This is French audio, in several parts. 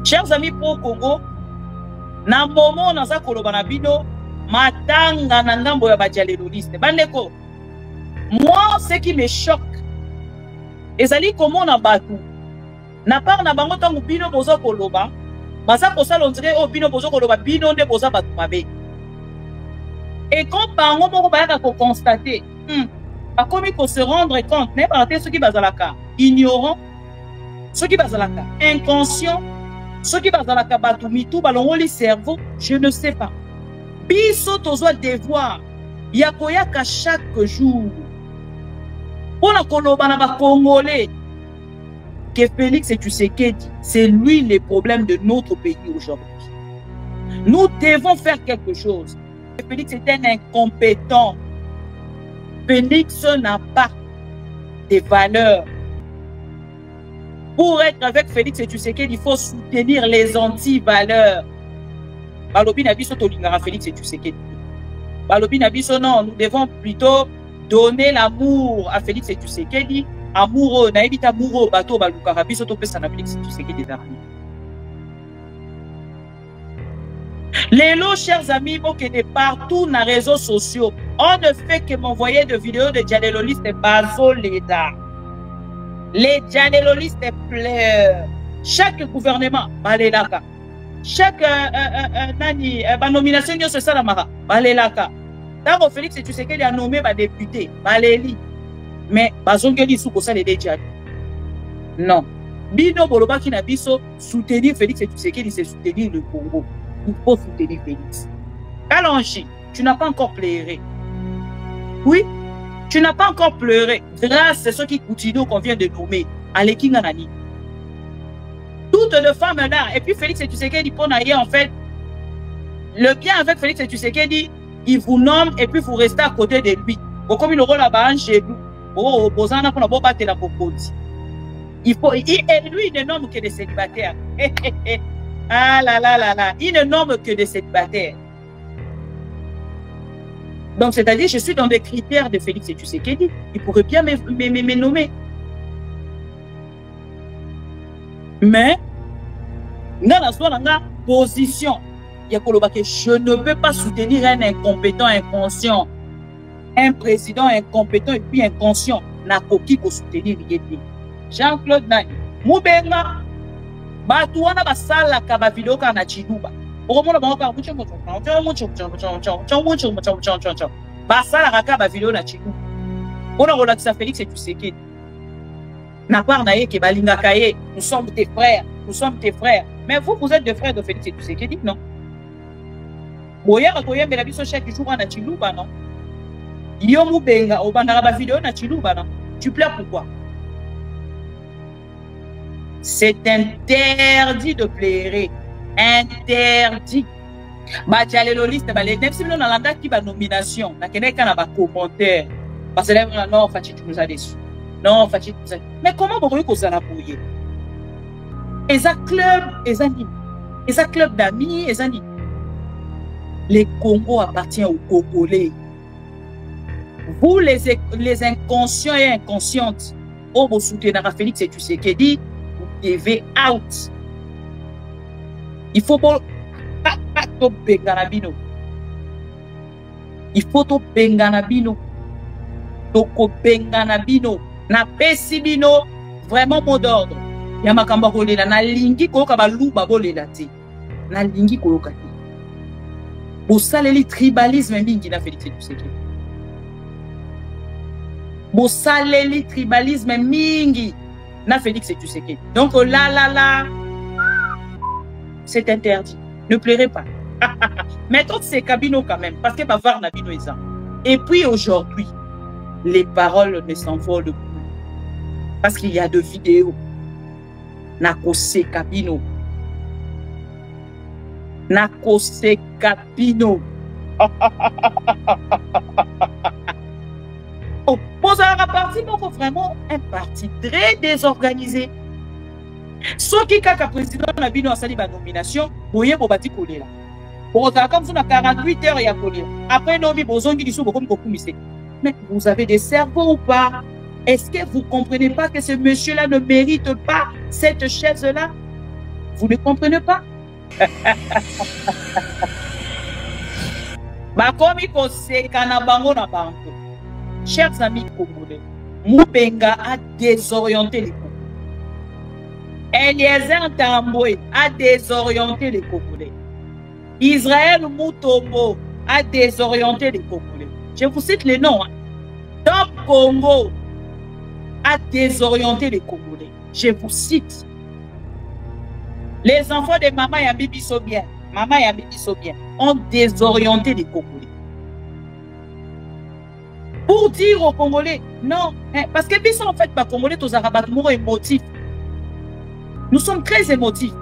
Chers amis pro Congo, na moment naza koloba na bino matanga na ngambo ya badialéloliste. Bandeko, moi ce qui me choque ezali komona batu na part na bango tangu bino boza koloba baza kosala on dirait o bino boza koloba bino nde boza batu mabe. Et quand bango moko bayaka ko constater akomi ko se rendre compte ne ba te ceux qui bazalaka ignorant, ceux qui bazalaka inconscient, ceux qui bazalaka batu mitu balongoli cerveau, je ne sais pas. Biso tozwa devoir ya koyaka chaque jour pour la koloba na ba congolais que Félix Tshisekedi, c'est lui le problème de notre pays aujourd'hui. Nous devons faire quelque chose. Félix est un incompétent. Félix n'a pas de valeurs. Pour être avec Félix Tshisekedi, il faut soutenir les anti-valeurs. Balobi na biso tolingara Félix Tshisekedi. Balobi na biso non, nous devons plutôt donner l'amour à Félix Tshisekedi. Amoureux, na ebita amoureux bato balukara biso to pesa na Félix Tshisekedi d'arriver. Lélo, chers amis, bon que de partout dans les réseaux sociaux, on ne fait que m'envoyer des vidéos de dialéloliste bazo l'État. Les dialéloliste pleurent. Chaque gouvernement, balelaka. Chaque nomination, c'est ça la mara, balelaka. Tant Félix Tshisekedi a nommé ba député, baléli. Mais bazongeli sous pour ça les dialéloliste. Non. Bino boloba ki na biso soutenir Félix Tshisekedi, c'est soutenir le Congo. Il faut soutenir Félix. Kalonji, tu n'as pas encore pleuré. Oui, tu n'as pas encore pleuré grâce à ceux qui continuent qu'on vient de nommer. Aleki Nganani. Toutes les femmes là, et puis Félix Tshisekedi pour naïe en fait. Le bien avec Félix Tshisekedi, il vous nomme et puis vous restez à côté de lui. Comme il aura là-bas chez vous. Oh, posant pour la bombe battre la cocotte. Il faut, et lui, il ne nomme que des célibataires. Ah là là là là, il ne nomme que des célibataires. Donc, c'est-à-dire, je suis dans des critères de Félix Tshisekedi. Il pourrait bien me nommer. Mais, dans la position, il y a que je ne peux pas soutenir un incompétent, inconscient. Un président incompétent et puis inconscient n'a koki pour soutenir Jean-Claude Nani. Moubenga. Batuana basala kaba video kana chiduba. Okomona bango ka mucho basala kaba video na chiduba. On a relaxé Félix Tshisekedi. Na part na ye ke balinga kaye, nous sommes tes frères, nous sommes tes frères. Mais vous êtes des frères de Félix Tshisekedi, non? Boya koye mbela biso chaque jour na chiduba, non? Yo Moubenga obandaka ba video na chiduba, non? Tu pleures pourquoi? C'est interdit de pleurer. Interdit. Bah, tu as les listes, bah, les 9 millions dans la qui va nomination. N'a qu'un écran à commentaire. Parce que là, non, Fatih, tu nous as déçus. Non, Fatih, tu nous as. Mais comment vous voyez qu'on s'en a brouillé? Et ça club, et ça dit. Et ça club d'amis, et ça dit. Les Congo appartient aux Congolais. Vous, les inconscients et inconscientes, oh, vous soutenez Félix Tshisekedi. TV out. Il faut pas to benganabino. Il faut to benganabino. Toko benganabino. Na pesibino vraiment mot d'ordre. Yamakamba kolela na lingi ko kabaluba bolela ti. Na lingi ko yokati. Bosaleli tribalisme mingi na Félix Tshisekedi. Bosaleli tribalisme mingi. Na Félix Tshisekedi. Donc là, c'est interdit. Ne pleurez pas. Mais toutes ces cabinets quand même, parce que Bavard n'a pas ça. Et puis aujourd'hui, les paroles ne s'envolent plus. Parce qu'il y a de vidéos. Nakose cabino. Nakose cabino. Vous avez un parti, vraiment un parti très désorganisé. Ceux qui ont président la bino a la nomination, vous voyez, vous bâti coller là. Pour comme vous avez 48 heures, il y a coller. Après, nous avons besoin de disons comme mais vous avez des cerveaux ou pas? Est-ce que vous ne comprenez pas que ce monsieur-là ne mérite pas cette chaise-là? Vous ne comprenez pas? Bakomi koseka na bango na bango. Chers amis congolais, Moubenga a désorienté les Congolais. Eliezer Tambwe a désorienté les Congolais. Israël Moutombo a désorienté les Congolais. Je vous cite les noms. Hein. Top Congo a désorienté les Congolais. Je vous cite. Les enfants de Maman Yabibi Sobien, Maman Yabibi Sobien, ont désorienté les Congolais. Pour dire aux Congolais, non, hein, parce que puis en fait, les Congolais, tous Arabes, nous émotifs. Nous sommes très émotifs.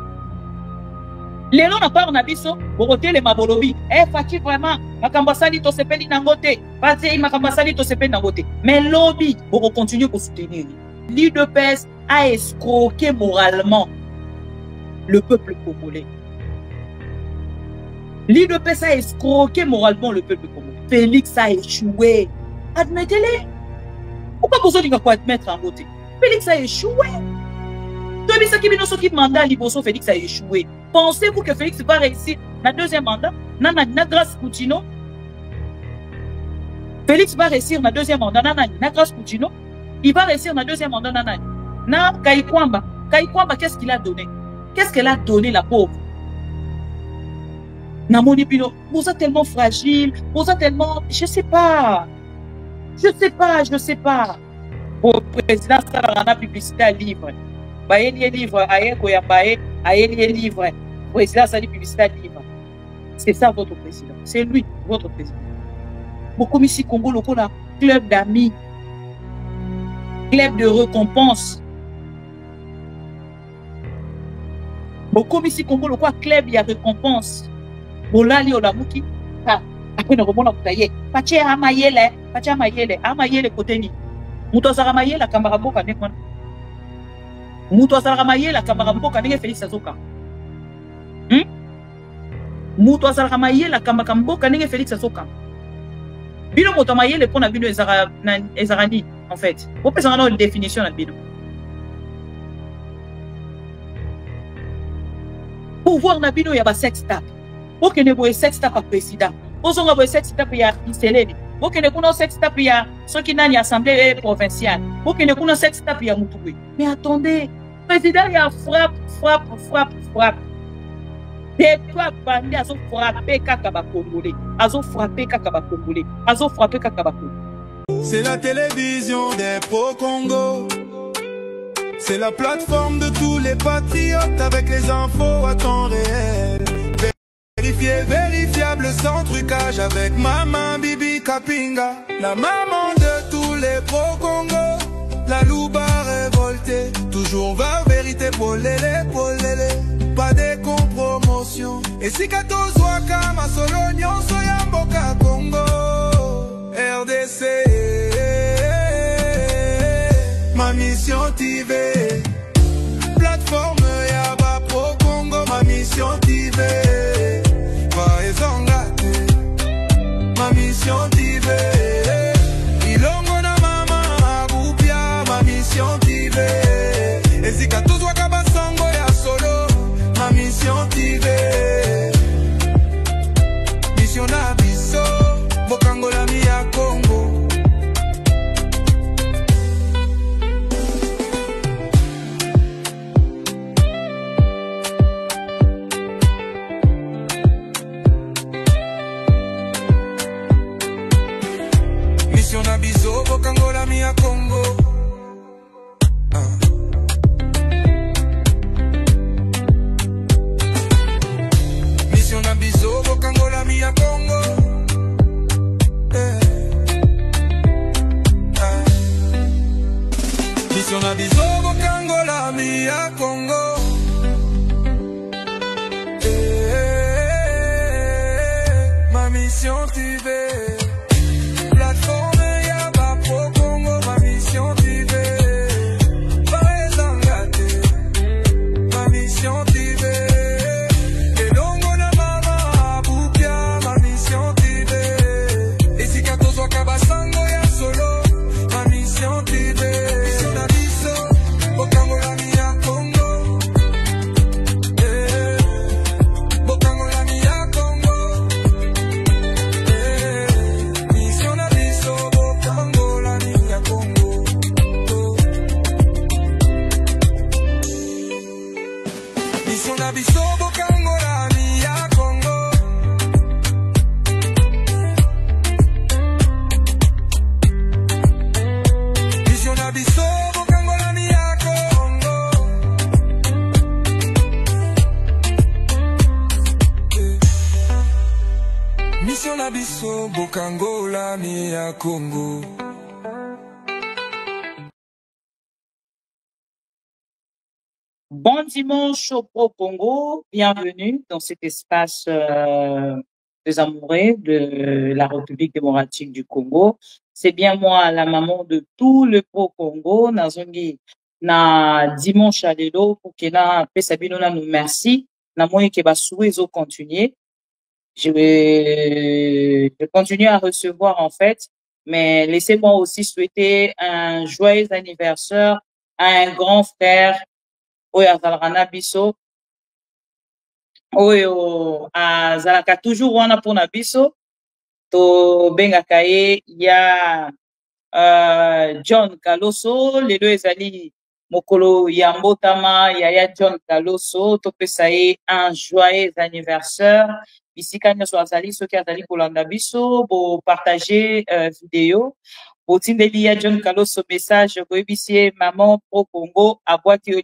Les gens n'ont pas nabiso, boroté les mabolobi. Eh, Faki vraiment, makambasali to sepeli nangote, Fati makambasali to sepeli nangote. Mais lobby, pour continuer pour soutenir. L'UDPS a escroqué moralement le peuple congolais. L'UDPS a escroqué moralement le peuple congolais. Félix a échoué. Admettez-le. Pourquoi vous avez admettre en côté? Félix a échoué. Félix a échoué. Pensez-vous que Félix va réussir dans le deuxième mandat? Na grâce Poutino. Félix va réussir dans le deuxième mandat. Na grâce Poutino. Il va réussir dans le deuxième mandat. Na Kaikwamba. Kaikwamba, qu'est-ce qu'il a donné? Qu'est-ce qu'elle a donné, la pauvre? Namoni Pino, vous êtes tellement fragile, vous êtes tellement... Je sais pas. Je sais pas. Pour le président, ça a publicité à livre. Baye livre, aye koyambaye, aye livre. Président, ça dit publicité à livre. C'est ça votre président. C'est lui, votre président. Beaucoup ici, Congo, le club d'amis, club de récompense. Beaucoup ici, Congo, le club, il y a récompense. Bolali Olamuki, après nous remonons à Taye. Pache Amayele, Pache Amayele, Amayele Koteni. Moutouazara Mayele, Kamarambo Kanekman. Moutouazara Mayele, Kamarambo Kaneke Félix Azoka. Moutouazara Mayele, Kamarambo Kaneke Félix Azoka. Bino Moutamayele, pour la Bino Ezarani, en fait. Vous pouvez avoir une définition de Bino. Pouvoir na Bino, il y a sex tap. Vous ne pouvez sex tap à président. Vous avez sex tap à Iselene. Vous ne pouvez sex tap à ceux qui n'ont pas assemblée provinciale. Vous ne pouvez sex tap à Moutoué. Mais attendez, le président, il y a frappe. Des fois, bandits, ils ont frappé Kakaba Congolais. Ils ont frappé Kakaba Congolais. Ils ont frappé Kakaba Congolais. C'est la télévision des pro-Congo. C'est la plateforme de tous les patriotes avec les infos à temps réel. Vérifié, vérifiable sans trucage avec Maman Bibi Kapinga. La maman de tous les pro-Congo. La louba révoltée. Toujours vers vérité pour l'élé. Pas de compromotion. Et si 14 waka ma solognon soyamboka Congo. RDC. Ma mission TV. Plateforme Yaba Pro Congo. Ma mission TV. Ma mission TV. Ilongo na mama Abupia. Ma mission TV. Et si 14 waka basango ya solo. Ma mission TV. Mission na biso. Bokango la mi ya Congo. Mission na biso. Bokango la mi ya Congo. Mission na biso. Bokango la mi ya Congo. Mission na biso. Bokango la mi ya Congo. Ma mission TV. Plateforme Yaba Pro Congo. Ma mission TV. Ma mission TV. Elongo na mama Abupia. Ma mission TV. Et si 14 waka basango ya solo. Ma mission TV. Mission na biso. Bokango la mi ya Congo. Mission na biso bokangola mi ya Congo. Mission na biso bokangola mi ya Congo. Mission na biso bokangola mi ya Congo. Bon dimanche au Pro Congo, bienvenue dans cet espace des amoureux de la République démocratique du Congo. C'est bien moi, la maman de tout le Pro Congo, nazongi na dimanche à l'élo pour que na pesabino na nous merci, na moi que basoué zo continuer. Je vais continuer à recevoir en fait, mais laissez-moi aussi souhaiter un joyeux anniversaire à un grand frère oyo azalaka na biso oyo azalaka toujours wana mpona biso tobengaka ye ya John Kaloso. Lelo ezali mokolo ya mbotama ya John Kaloso, topesa ye un joyeux anniversaire. Bisika nyonso azali, soki azali kolanda biso bopartage video botindeli ya John Kaloso message boyebisi ye maman Pro Congo abwaki yo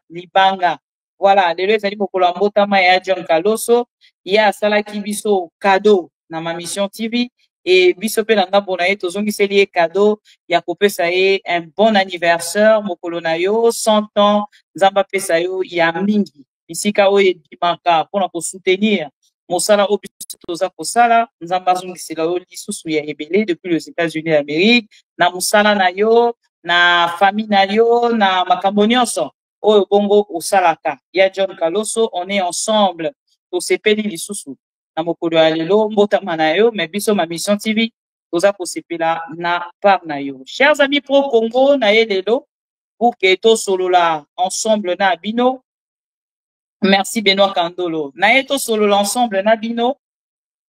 libanga. Voilà, lelo ezali mokolo ya mbotama ya John Kaloso, ye asalaki biso cadeau na ma mission TV et biso pe na ngambo na ye tozongiseli ye cadeau ya kopesa ye un bon anniversaire mokolo na yo 100 ans, nzambe apesa yo ya mingi bisika oyo edimaka mpona kosoutenir mosala oyo biso toza kosala. Nzambe azongisela yo lisusu ya ebele depuis les États-Unis d'Amérique na mosala na yo, na famille na yo, na makambo nyonso oyo bongo osalaka ya John Kaloso. On est ensemble tosepeli lisusu na mokolo ya lelo mbotama na yo, mais biso ma mission TV toza kosepela na part na yo. Chers amis Pro Congo, na ye lelo pour que tosolola ensemble na bino. Merci Benoît Kandolo. Na ye tosolola ensemble na bino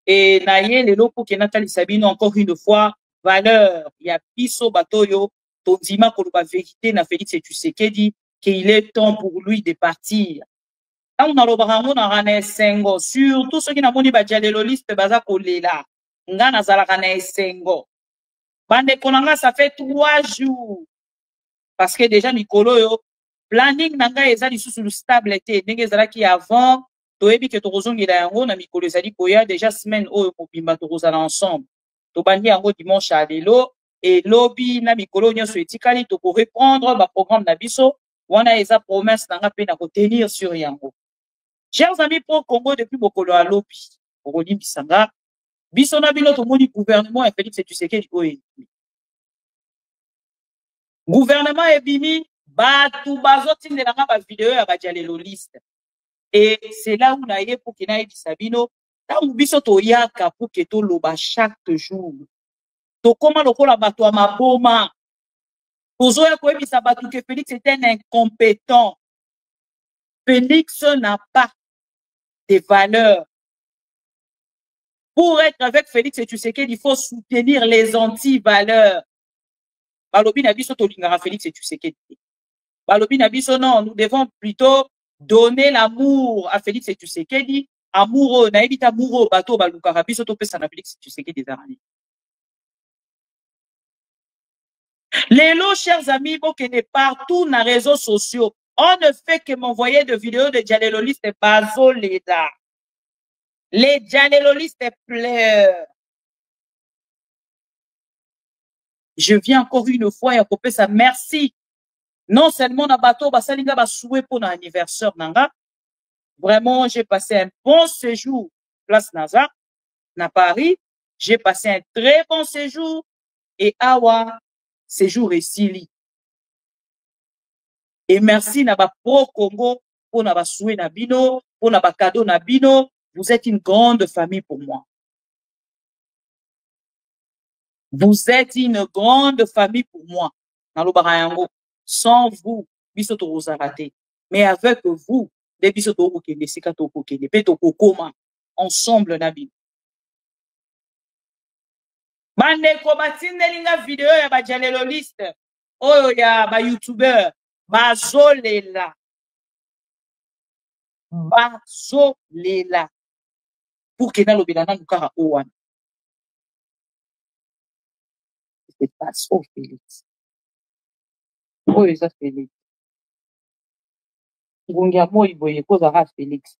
et na ye lelo pour que Nathalie Sabino encore une fois valeur ya biso batoyo tondima koloba vérité na Félix Tshisekedi qu'il est temps pour lui de partir. On a l'obarango na rane sengo, surtout ceux qui n'a moni ba dialéloliste baza kolela. Nga na zala rane sengo. Bande konanga, ça fait 3 jours. Parce que déjà, Mikolo yo, planning nanga ezali sous stable été. Nenge zala ki avant, toebi ke torozongi la yango na Mikolo ezali koya, déjà semaine oyo kopimba torozala ensemble. To bandi yango dimanche à lelo, et lobby na Mikolo nyonso etikali, to ko reprendre ba programme na biso, wana eza promesse nanga pe na ko tenir sur yango. Chers amis Pro Congo, depuis mokolo à lobby, Oroli Bisanga, biso na bino tomoni gouvernement et Félix Tshisekedi oyo. Gouvernement ebimi batu bazotindela ba vidéo ya ba dialéloliste. Et c'est là où na ye pour que na yebisa bino, tangu biso toyaka pour que to loba chaque jour. To koma lokola bato ya maboma. Tozoya koyebisa batu que Félix est un incompétent. Félix n'a pas des valeurs. Pour être avec Félix Tshisekedi, il faut soutenir les anti-valeurs. Balobi na biso tolingara Félix Tshisekedi. Balobi na biso non, nous devons plutôt donner l'amour à Félix Tshisekedi. Amoureux, na ebita amoureux, bato balukara biso to pesa na Félix Tshisekedi zarani. Lélo, chers amis, bokene partout na réseaux sociaux. On ne fait que m'envoyer de vidéos de dialéloliste bazo leda. Les dialéloliste pleurent. Je viens encore une fois et couper ça. Merci. Non seulement na bateau, basalinga ba souhait pour l'anniversaire nanga. Vraiment, j'ai passé un bon séjour place Naza, na Paris. J'ai passé un très bon séjour et awa séjour ici. Et merci na ba Pro Congo pour na ba souhait na bino, pour na ba cadeau na bino. Vous êtes une grande famille pour moi. Vous êtes une grande famille pour moi. Sans vous, bisoto rosarate. Mais avec vous, des bisoto okende, sikato okende, peto kokoma, ensemble nabi. Bande ko batindelinga video ya ba dialéloliste, oyo ya ba youtuber, ba zolela. bazolela pour que nalobela nanu kaka owana. C'est pas ça, Félix. Oh, ça, Félix. Félix.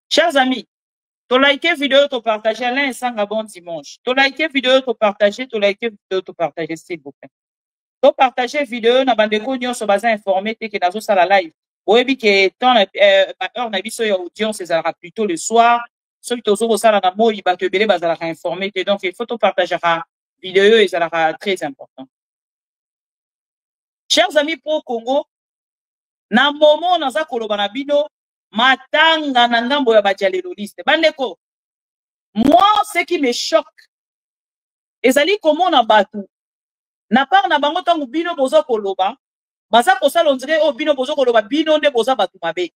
Chers amis, tu likez vidéo, tu partager l'un sans un bon dimanche. Tu likez vidéo, tu partager, tu likez vidéo, tu partager, s'il vous plaît. Tu partager vidéo, na bandeko nyonso baza informé te que nazo sala live. Oyebi que temps heure na biso ya audience ezalaka plutôt le soir. Ceux qui tozo sala na moi bato ebele bazalaka informé te, donc il faut to partager vidéo ezalaka très important. Chers amis pro Congo, na momo naza koloba na bino matanga na ngambo ya badialeloliste. Bandeko, moi ce qui me choque ezali komona bato na part na bango tangu bino bozo koloba baza kosala ondire o bino bozo koloba bino nde boza bato mabe.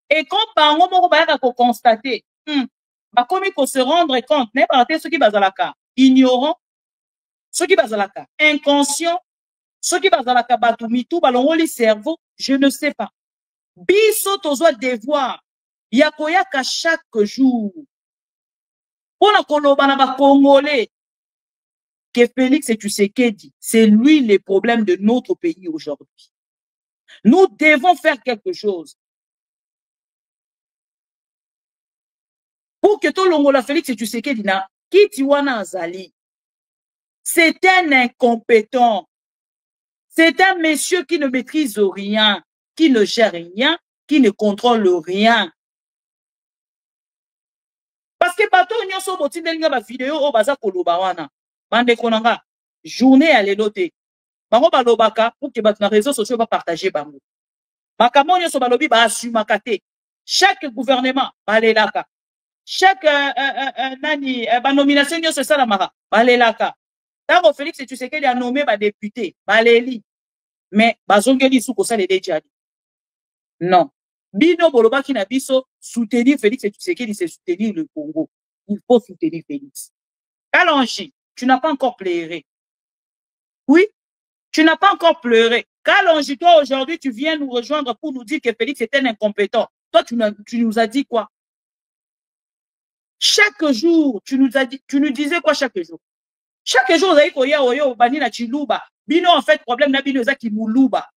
Et quand bango moko bayaka ko constater bakomi ko se rendre compte ne pas ceux qui bazalaka ignorant, ceux qui bazalaka inconscient, ceux qui bazalaka bato mitu balongoli cerveau, je ne sais pas. Biso tozo devoir ya koyaka chaque jour pona koloba na ba congolais que Félix Tshisekedi, c'est lui le problème de notre pays aujourd'hui. Nous devons faire quelque chose pour que tout le monde, Félix Tshisekedi, na Kitiwana Azali, c'est un incompétent. C'est un monsieur qui ne maîtrise rien, qui ne gère rien, qui ne contrôle rien. Parce que bato nyonso botindelinga ba vidéo o baza koloba wana. Bande konanga journée à l'éloté. Bango balobaka pour que bato na réseaux sociaux ba partager bango. Makambo nyonso balobi ba assumaka te. Chaque gouvernement balelaka. Chaque nani ba nomination nyonso salamaka balelaka. Tango Félix Tshisekedi a nommé ba député, baleli. Mais bazongeli sou ko sala déjà. Non. Bino bolobaki na biso soutenir Félix Tshisekedi, c'est soutenir le Congo. Il faut soutenir Félix. Kalonji, tu n'as pas encore pleuré. Oui, tu n'as pas encore pleuré. Kalonji, toi aujourd'hui, tu viens nous rejoindre pour nous dire que Félix est un incompétent. Toi, tu nous as dit quoi? Chaque jour, tu nous disais quoi chaque jour? Chaque jour, vous avez dit, oyo, bani na chiluba. Bino, en fait, problème na bino, zaki muluba.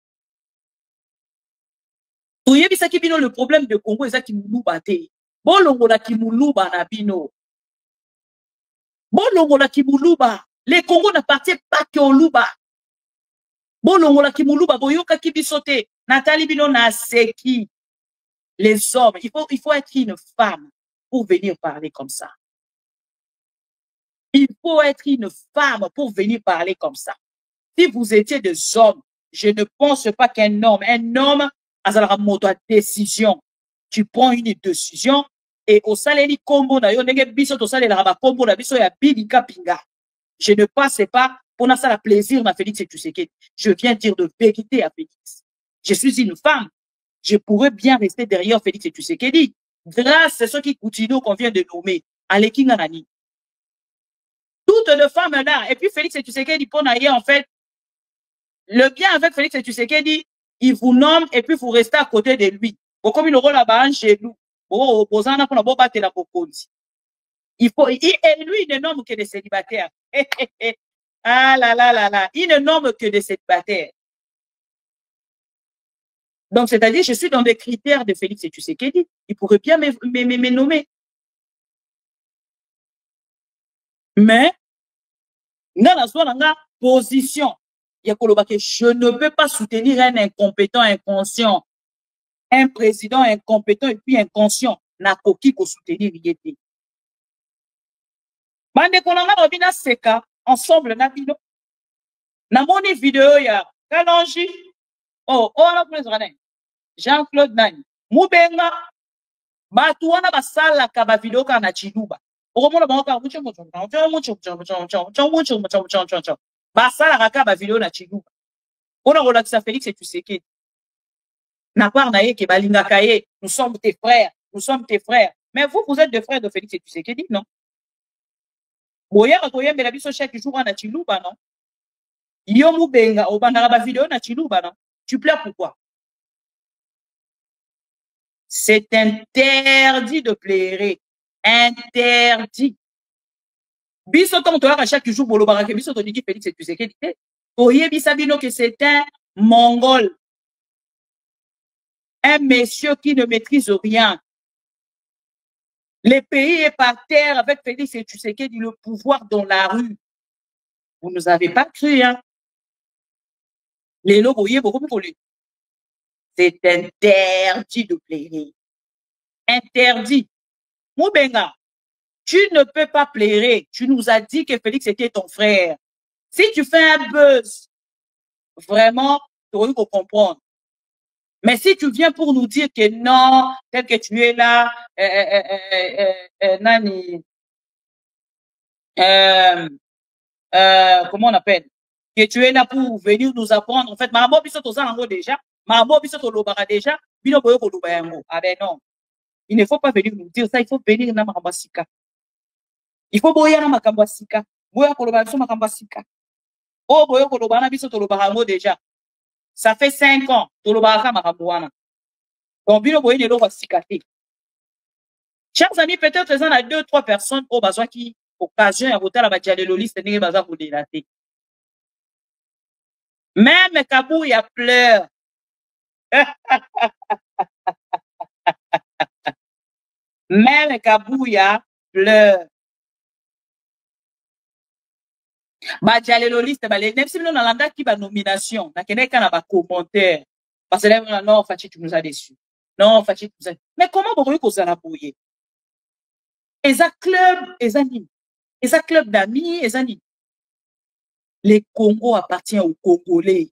Le problème de Congo est qui muluba te. Bolongo la ki muluba na bino. Bolongo la ki muluba. Les Congo n'appartient pas qu'au luba. Bolongo la ki muluba. Boyoka ki bisote. Nathalie bino na seki. Les hommes. Il faut être une femme pour venir parler comme ça. Il faut être une femme pour venir parler comme ça. Si vous étiez des hommes, je ne pense pas qu'un homme a la décision. Tu prends une décision et au salaire combo d'ailleurs, je ne passe pas pour ça la plaisir à Félix Tshisekedi. Je viens dire de vérité à Félix. Je suis une femme. Je pourrais bien rester derrière Félix Tshisekedi grâce à ceux qui continuent qu'on vient de nommer. Aleki Nganani. Toutes les femmes là. Et puis Félix Tshisekedi pour naïe en fait. Le bien avec Félix Tshisekedi, il vous nomme et puis vous restez à côté de lui. Comme il aura là-bas chez nous. Il faut, et lui, il ne nomme que des célibataires. Ah là là là là. Il ne nomme que des célibataires. Donc, c'est-à-dire, je suis dans des critères de Félix Tshisekedi. Il pourrait bien me nommer. Mais, dans la position, je ne peux pas soutenir un incompétent, inconscient. Un président incompétent et puis inconscient. N'a koki ko soutenir yete. Bande konanga robina seka ensemble na bino. Na moni vidéo ya Kalonji. Oh, la président. Jean-Claude Nani. Mubenga. Batu wana basala ka ba vidéo ka na chiluba. Okomona bango basala ka ba vidéo na chiluba. Ona kolakisa Félix Tshisekedi. Na part na ye ke balingaka ye, nous sommes tes frères, nous sommes tes frères. Mais vous êtes des frères de Félix Tshisekedi, non? Boya koyembe la biso chaque jour na chiluba, non? Yo mubenga obandaka ba vidéo na chiluba, non? Tu pleures pourquoi? C'est interdit de plairer. Interdit. Biso comme toi, à chaque jour, Bolo Barake, Biso, tu dis Félix, tu sais qu'elle était. Oye Bisabino, que c'est un Mongol. Un monsieur qui ne maîtrise rien. Le pays est par terre avec Félix et Tshisekedi, le pouvoir dans la rue. Vous ne nous avez pas cru, hein? Les lobes, beaucoup pour lui. C'est interdit de plairer. Interdit. Moubenga, tu ne peux pas plairer. Tu nous as dit que Félix était ton frère. Si tu fais un buzz, vraiment, tu aurais qu'on comprendre. Mais si tu viens pour nous dire que non, tel que tu es là, Nani, comment on appelle? Que tu es là pour venir nous apprendre. En fait, Marabo Biso Tozango déjà, Marabo Biso Tolobara déjà, Bino Boyo Kolubayango. Ah ben non. Il ne faut pas venir nous dire ça, il faut venir dans Makambasika. Il faut boyer dans Makambasika. Boya Koloba Biso Makambasika. Oh, Boyo Kolobana Biso Tolobarango déjà. Ça fait 5 ans, Tolobara Makambouana. Donc, Bino Boye Nelo Vasikate. Chers amis, peut-être il y a 2-3 personnes au besoin qui, occasion, à voter la Badialéloliste, n'est pas pour délater. Même Kabouya pleure. Même Kabouya pleure. Badialéloliste, même si nous avons qui va nomination, n'a qu'un n'a pas commentaire. Parce que là, non, Fachi, tu nous as déçus. Non, Fachi, tu nous as. Mais comment vous voyez qu'on s'en a bouillé? Et un club, et un club d'amis, et un les Congo appartient aux Congolais.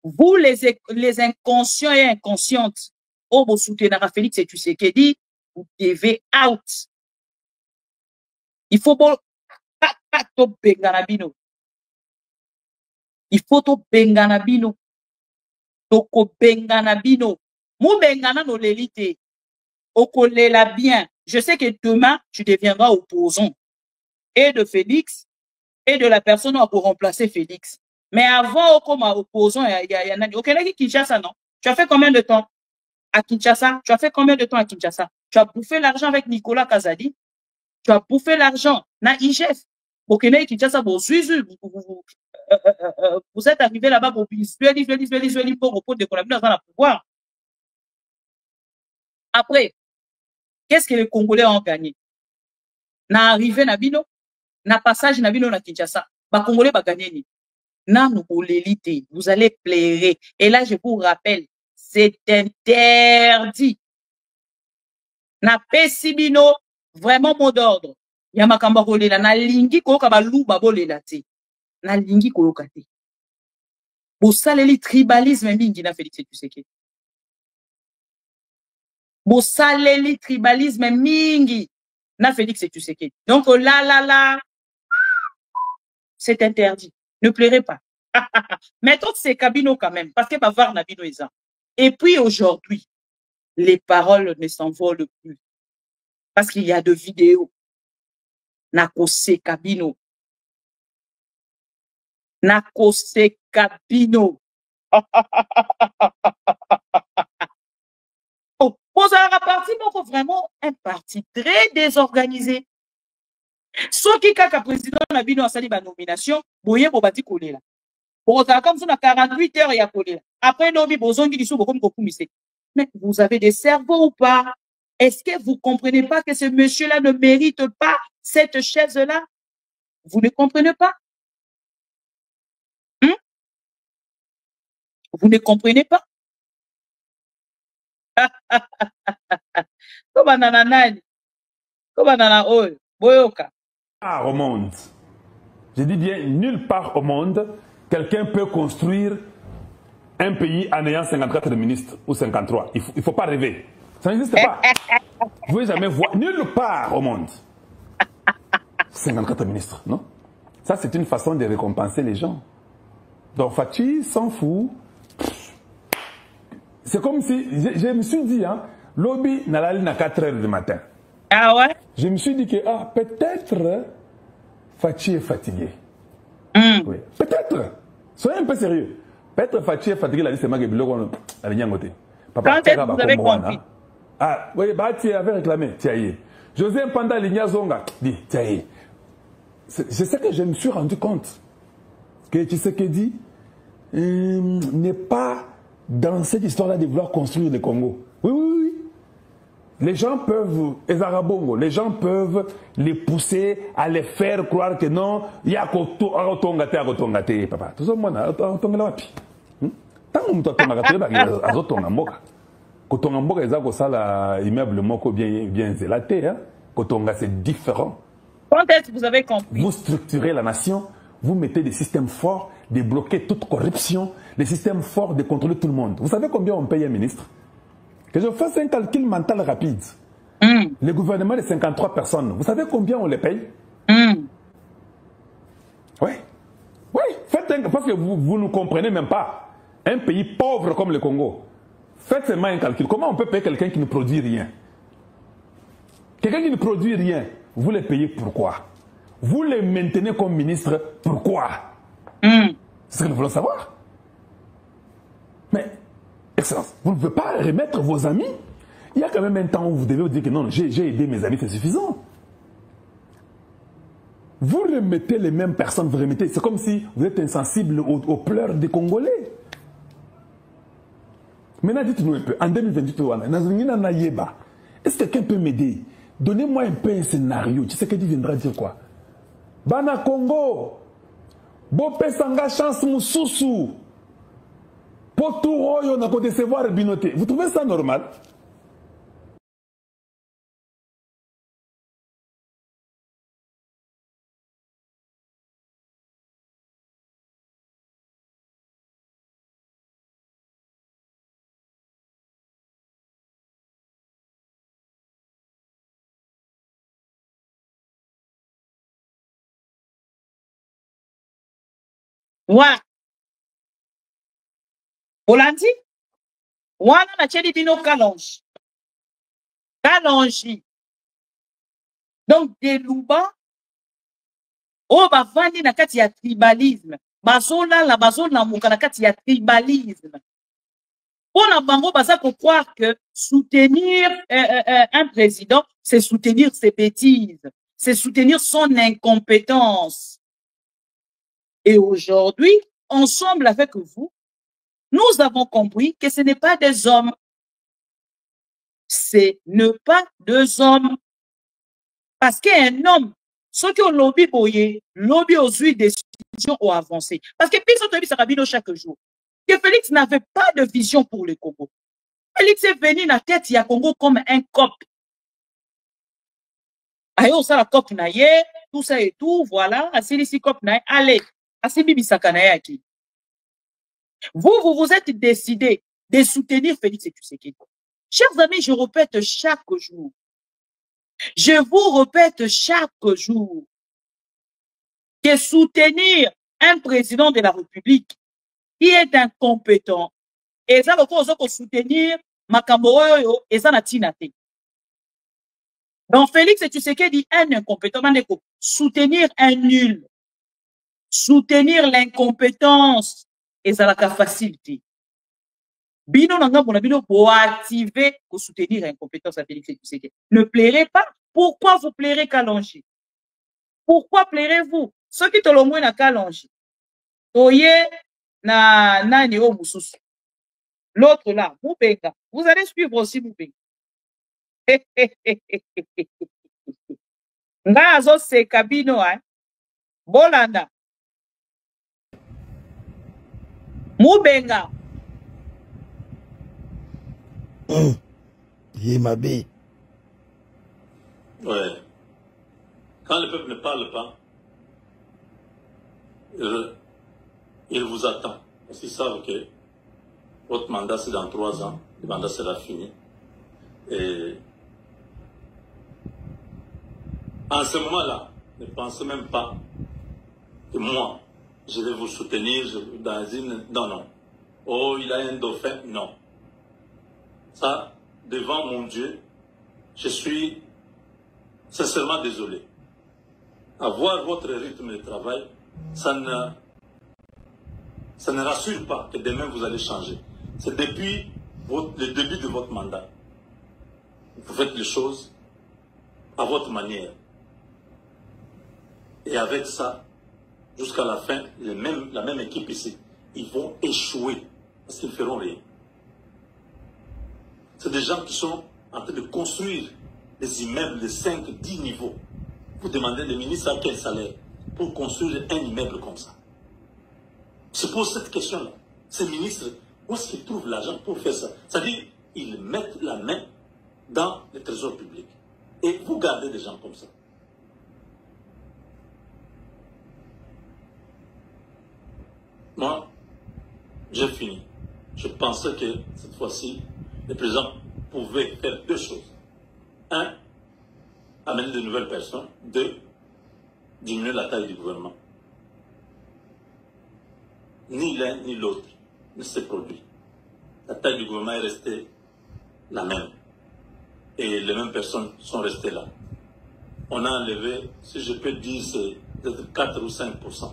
Vous, les inconscients et inconscientes, au vous soutenez Félix et Tshisekedi, vous devez out. Il faut pas to benganabino. Il faut to benganabino. Toko benganabino. Mou bengana no l'élite. Okolela bien. Je sais que demain, tu deviendras opposant. Et de Félix, et de la personne pour remplacer Félix. Mais avant, comme opposant, il y a Nani. Ok, là, Kinshasa, non? Tu as fait combien de temps à Kinshasa? Tu as fait combien de temps à Kinshasa? Tu as bouffé l'argent avec Nicolas Kazadi. Tu as bouffé l'argent. Na IGF. Ok, là, Kinshasa, vous êtes arrivé là-bas pour pour de collaborer dans le pouvoir. Après, qu'est-ce que les Congolais ont gagné? Na arrivé na bino, na passage na bino na Kinshasa. Ba Congolais ba gagné. Non, l'élite, vous allez plairer. Et là, je vous rappelle, c'est interdit. Na pesibino, vraiment mot d'ordre. Yamakamba kolela, na lingi koyoka baluba bolela te. Na lingi koyoka te. Bosaleli tribalisme mingi na Félix Tshisekedi. Bosaleli tribalisme mingi na Félix Tshisekedi. Donc là, c'est interdit. Ne pleurez pas. Mais toutes ces cabines quand même, parce que Bavard n'a pas ça. Et puis aujourd'hui, les paroles ne s'envolent plus. Parce qu'il y a de vidéos. Nakose cabino. Nakose cabino. Oh, vous avez un parti, donc vraiment un parti très désorganisé. Ceux qui kaka président na bino asali ba nomination, boye bobati kolela. Pour comme ça, on a 48 heures, il y a collé. Après, non, mais mais vous avez des cerveaux ou pas? Est-ce que vous comprenez pas que ce monsieur-là ne mérite pas cette chaise-là? Vous ne comprenez pas? Vous ne comprenez pas? Au monde. Je dis bien, nulle part au monde, quelqu'un peut construire un pays en ayant 54 ministres ou 53. Il ne faut pas rêver. Ça n'existe pas. Vous ne pouvez jamais voir nulle part au monde 54 ministres, non? Ça, c'est une façon de récompenser les gens. Donc, Fachi s'en fout. C'est comme si, je me suis dit, hein, lobby n'a la ligne à 4 heures du matin. Ah ouais? Je me suis dit que, peut-être, Fachi est fatigué. Oui. Peut-être. Soyez un peu sérieux. Peut-être Fachi est fatigué, la liste est Quand est-ce que vous avez compris? Ah, oui, bah, tu avais réclamé, tiens. José Mpanda Lignazonga dit, tiens. C'est ce que je me suis rendu compte. Que Tshisekedi n'est pas dans cette histoire-là de vouloir construire le Congo. Oui. Les gens peuvent, les Arabongo, les gens peuvent les pousser à les faire croire que non, il y a Kotongate, papa. Tout ça, moi, tant que Kotonga eza kosala immeuble moko bien zélaté, hein. Kotonga c'est différent. Quand est-ce que vous avez compris? Vous structurez la nation, vous mettez des systèmes forts de bloquer toute corruption, des systèmes forts de contrôler tout le monde. Vous savez combien on paye un ministre? Que je fasse un calcul mental rapide. Le gouvernement de 53 personnes, vous savez combien on les paye? Oui, faites parce que vous ne comprenez même pas. Un pays pauvre comme le Congo, faites seulement un calcul. Comment on peut payer quelqu'un qui ne produit rien? Quelqu'un qui ne produit rien, vous les payez pourquoi? Vous les maintenez comme ministre, pourquoi? C'est ce que nous voulons savoir. Mais, Excellence, vous ne pouvez pas remettre vos amis. Il y a quand même un temps où vous devez vous dire que non, j'ai aidé mes amis, c'est suffisant. Vous remettez les mêmes personnes, vous remettez. C'est comme si vous êtes insensible aux pleurs des Congolais. Maintenant, dites-nous un peu, en 2028, est-ce que quelqu'un peut m'aider? Donnez-moi un peu un scénario. Tu sais qu'il viendra dire quoi? Bana Congo, Bopé Sanga chance Moussousou, Potouroyo n'a qu'à décevoir Binoté. Vous trouvez ça normal? Ouais. Olandi? Wana na chedi bino kalonge. Kalonge. Donc, des louba, oh, bavandi na kati ya tribalisme. Bazola la bazona muka na kati ya tribalisme. On a bango baza pour croire que soutenir un président, c'est soutenir ses bêtises. C'est soutenir son incompétence. Et aujourd'hui, ensemble avec vous, nous avons compris que ce n'est pas des hommes. Ce n'est pas deux hommes. Parce qu'un homme, ceux qui ont lobby boyé, lobby aux huiles des décisions ont avancé. Parce que Pixotobi Sarabino chaque jour, que Félix n'avait pas de vision pour le Congo. Félix est venu dans la tête du Congo comme un cop. Ayo, ça la cop naye, tout ça et tout, voilà, asili cop naye, allez, asili bisaka naye aki. Vous vous êtes décidé de soutenir Félix Tshisekedi. Chers amis, je répète chaque jour. Je vous répète chaque jour que soutenir un président de la République qui est incompétent, et ça, il soutenir Makamoroyo et ça, Natinate. Donc, Félix Tshisekedi, un incompétent, soutenir un nul, soutenir l'incompétence, et ça, la facilité. Bino nanga bona bino pour activer pour soutenir l'incompétence à Félix Tshisekedi. Ne plairez pas. Pourquoi vous plairez Kalonji? Pourquoi plairez-vous? Ceux qui te l'ont moins na Kalonji. Oye na nani o mususu. L'autre là, Moubenga. Vous allez suivre aussi Moubenga. Ngazo se kabino hein. Bolanda. Moubenga. Yémabé. Ouais. Quand le peuple ne parle pas, il vous attend. Parce qu'ils savent que votre mandat c'est dans 3 ans, le mandat sera fini. Et en ce moment-là, ne pensez même pas que moi, je vais vous soutenir dans une... Non, non. Oh, il a un dauphin. Non. Ça, devant mon Dieu, je suis sincèrement désolé. Avoir votre rythme de travail, ça ne rassure pas que demain vous allez changer. C'est depuis le début de votre mandat. Vous faites les choses à votre manière. Et avec ça, jusqu'à la fin, la même équipe ici, ils vont échouer parce qu'ils ne feront rien. C'est des gens qui sont en train de construire des immeubles de 5, 10 niveaux. Vous demandez les ministres à quel salaire pour construire un immeuble comme ça. Je pose cette question-là. Ces ministres, où est-ce qu'ils trouvent l'argent pour faire ça? C'est-à-dire, ils mettent la main dans le trésor public. Et vous gardez des gens comme ça. Moi, j'ai fini. Je pensais que cette fois-ci, le président pouvait faire deux choses. Un, amener de nouvelles personnes. Deux, diminuer la taille du gouvernement. Ni l'un ni l'autre ne s'est produit. La taille du gouvernement est restée la même. Et les mêmes personnes sont restées là. On a enlevé, si je peux dire, c'est peut-être 4 ou 5%.